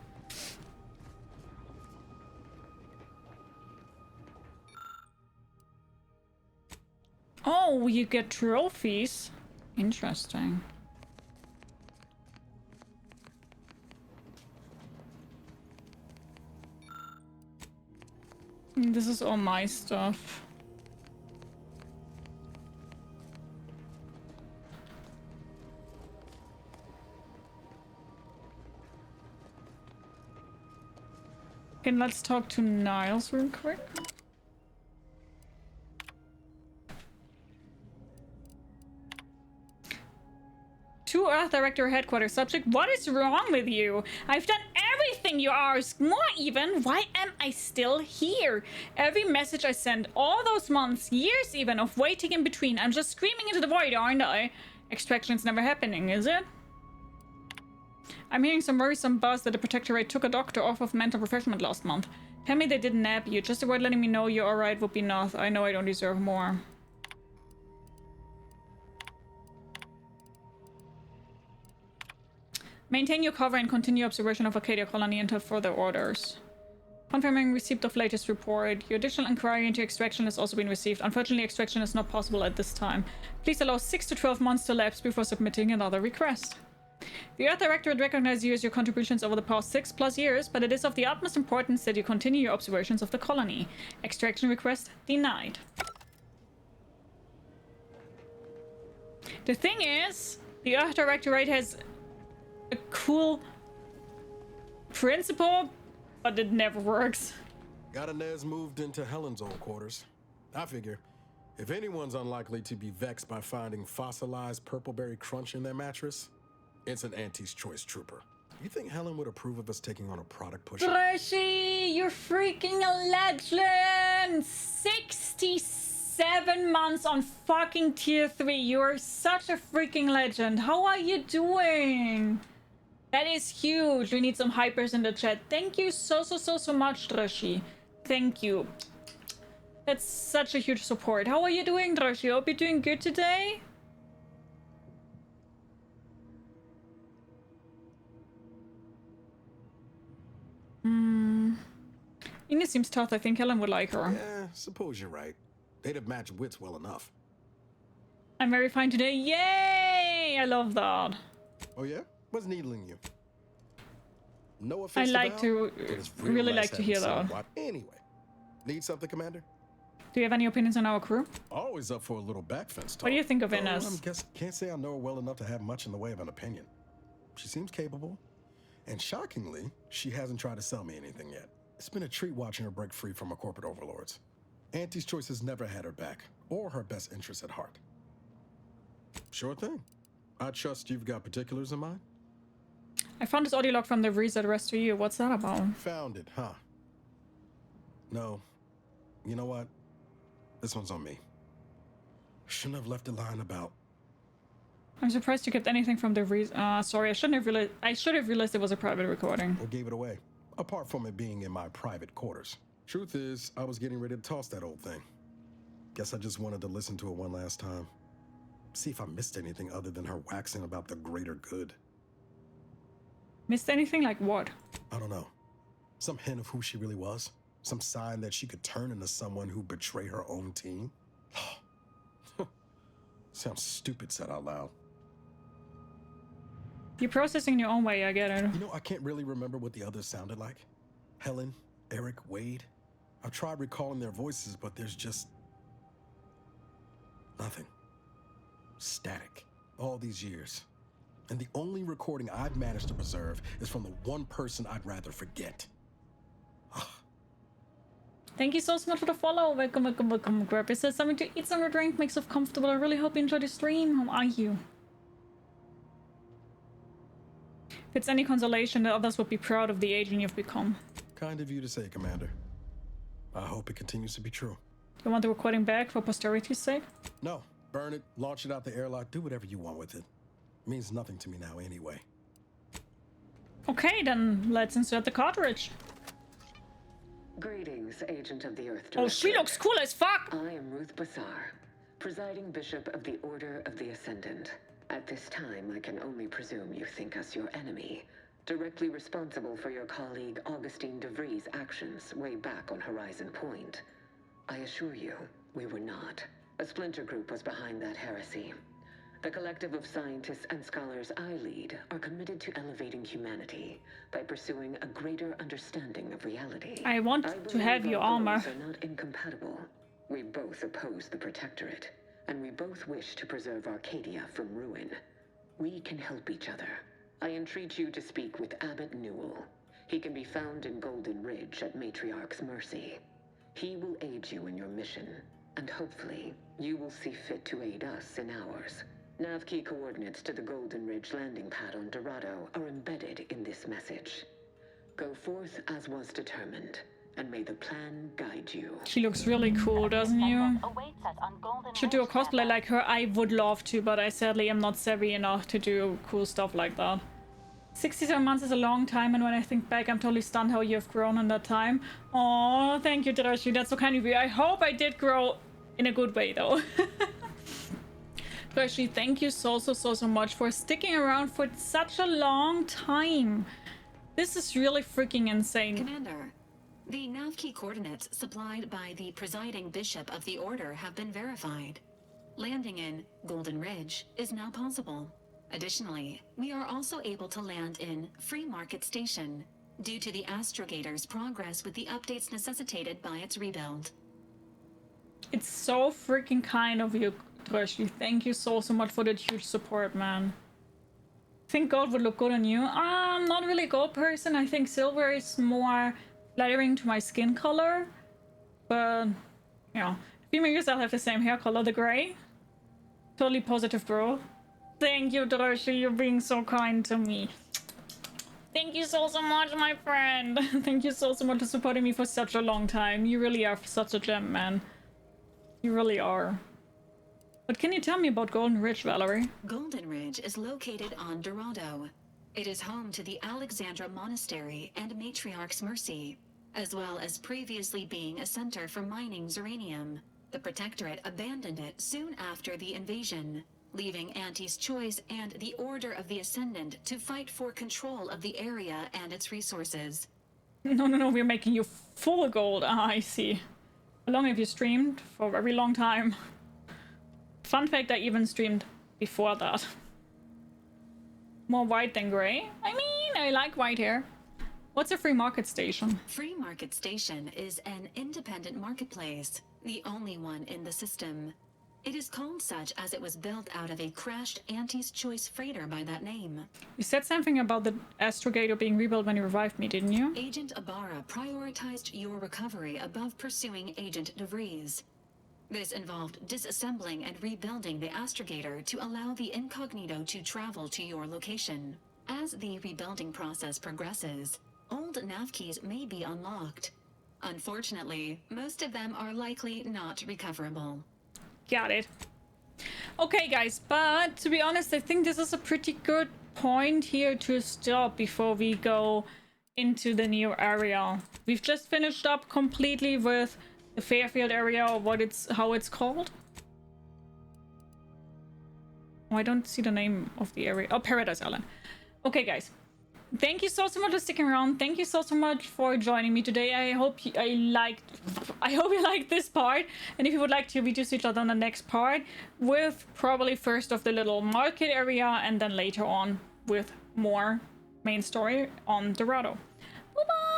Oh, you get trophies. Interesting. This is all my stuff. Okay, let's talk to Niles real quick. To Earth Directorate headquarters. Subject, what is wrong with you? I've done everything you asked, more even. Why am I still here? Every message I sent, all those months, years even, of waiting in between. I'm just screaming into the void, aren't I? Extraction's never happening, is it? I'm hearing some worrisome buzz that the Protectorate took a doctor off of mental refreshment last month. Tell me they didn't nab you. Just a word letting me know you're alright would be enough. I know I don't deserve more. Maintain your cover and continue observation of Arcadia colony until further orders. Confirming receipt of latest report. Your additional inquiry into extraction has also been received. Unfortunately, extraction is not possible at this time. Please allow 6 to 12 months to elapse before submitting another request. The Earth Directorate recognizes you as your contributions over the past 6+ years, but it is of the utmost importance that you continue your observations of the colony. Extraction request denied. The thing is, the Earth Directorate has a cool principle, but it never works. Got Inez moved into Helen's old quarters. I figure, if anyone's unlikely to be vexed by finding fossilized purpleberry crunch in their mattress, it's an Auntie's Choice trooper. You think Helen would approve of us taking on a product push? Dreshy, you're freaking a legend! 67 months on fucking tier 3. You're such a freaking legend. How are you doing? That is huge. We need some hypers in the chat. Thank you so much, Dreshy. Thank you. That's such a huge support. How are you doing, Dreshy? Hope you're doing good today. Ina seems tough. I think Helen would like her. Yeah, suppose you're right. They'd have matched wits well enough. I'm very fine today. Yay! I love that. Oh yeah? What's needling you? No I offense like to to, Val, but it's real really nice like to having hear that. someone- Anyway, need something, Commander? Do you have any opinions on our crew? Always up for a little backfence talk. What do you think of Oh, Ines? can't say I know her well enough to have much in the way of an opinion. She seems capable, and shockingly, she hasn't tried to sell me anything yet. It's been a treat watching her break free from her corporate overlords. Auntie's choices never had her back, or her best interests at heart. Sure thing. I trust you've got particulars in mind? I found this audio log from the Reese addressed to you. What's that about? Found it, huh? No. You know what? This one's on me. Shouldn't have left a line about. I'm surprised you kept anything from the Reese. Sorry, I should have realized it was a private recording. Or gave it away. Apart from it being in my private quarters. Truth is, I was getting ready to toss that old thing. Guess I just wanted to listen to it one last time. See if I missed anything other than her waxing about the greater good. Missed anything? Like what? I don't know. Some hint of who she really was? Some sign that she could turn into someone who betrayed her own team? Sounds stupid said out loud. You're processing your own way, I get it. You know, I can't really remember what the others sounded like. Helen, Eric, Wade. I've tried recalling their voices, but there's just nothing. Static. All these years. And the only recording I've managed to preserve is from the one person I'd rather forget. Thank you so much for the follow. Welcome. Grab yourself something to eat, some or drink, make yourself comfortable. I really hope you enjoy the stream. How are you? If it's any consolation, the others would be proud of the agent you've become. Kind of you to say, Commander. I hope it continues to be true. You want the recording back for posterity's sake? No. Burn it, launch it out the airlock, do whatever you want with it. It means nothing to me now anyway. Okay, then let's insert the cartridge. Greetings, Agent of the Earth Directorate. Oh, she looks cool as fuck! I am Ruth Bassar, presiding Bishop of the Order of the Ascendant. At this time, I can only presume you think us your enemy, directly responsible for your colleague Augustine de Vries' actions way back on Horizon Point. I assure you, we were not. A splinter group was behind that heresy. The collective of scientists and scholars I lead are committed to elevating humanity by pursuing a greater understanding of reality. I want to have your armor. Goals are not incompatible. We both oppose the Protectorate, and we both wish to preserve Arcadia from ruin. We can help each other. I entreat you to speak with Abbot Newell. He can be found in Golden Ridge at Matriarch's Mercy. He will aid you in your mission, and hopefully, you will see fit to aid us in ours. Nav key coordinates to the Golden Ridge landing pad on Dorado are embedded in this message. Go forth as was determined, and may the plan guide you. She looks really cool, doesn't you? Should do a cosplay like her. I would love to, but I sadly am not savvy enough to do cool stuff like that. 67 months is a long time, and when I think back, I'm totally stunned how you have grown in that time. Oh, thank you, Tadashi. That's so kind of you. I hope I did grow in a good way, though. Tadashi, thank you so much for sticking around for such a long time. This is really freaking insane. Commander, the nav key coordinates supplied by the presiding bishop of the Order have been verified. Landing in Golden Ridge is now possible. Additionally, we are also able to land in Free Market Station due to the Astrogator's progress with the updates necessitated by its rebuild. It's so freaking kind of you, Tadashi. Thank you so much for the huge support, man. Think gold would look good on you? I'm not really a gold person. I think silver is more flattering to my skin color. But, you know, if you and yourself have the same hair color, the gray. Totally positive, bro. Thank you, Tadashi. You're being so kind to me. Thank you so much, my friend. Thank you so much for supporting me for such a long time. You really are such a gem, man. You really are. What can you tell me about Golden Ridge, Valerie? Golden Ridge is located on Dorado. It is home to the Alexandra Monastery and Matriarch's Mercy, as well as previously being a center for mining Zeranium. The Protectorate abandoned it soon after the invasion, leaving Auntie's Choice and the Order of the Ascendant to fight for control of the area and its resources. No, we're making you full gold. Ah, I see. How long have you streamed? For a very long time. Fun fact, I even streamed before that. More white than gray? I mean, I like white hair. What's a free market station? Free Market Station is an independent marketplace, the only one in the system. It is called such as it was built out of a crashed Auntie's Choice freighter by that name. You said something about the astrogator being rebuilt when you revived me, didn't you? Agent Ibarra prioritized your recovery above pursuing Agent DeVries. This involved disassembling and rebuilding the astrogator to allow the incognito to travel to your location. As the rebuilding process progresses, old nav keys may be unlocked. Unfortunately, most of them are likely not recoverable. Got it. Okay, guys, but to be honest, I think this is a pretty good point here to stop before we go into the new area. We've just finished up completely with the Fairfield area, or how it's called. Oh, I don't see the name of the area. Oh, Paradise Island. Okay, guys. Thank you so much for sticking around. Thank you so much for joining me today. I hope you liked this part. And if you would like to, we do see each other on the next part with probably first of the little market area and then later on with more main story on Dorado. Bye bye.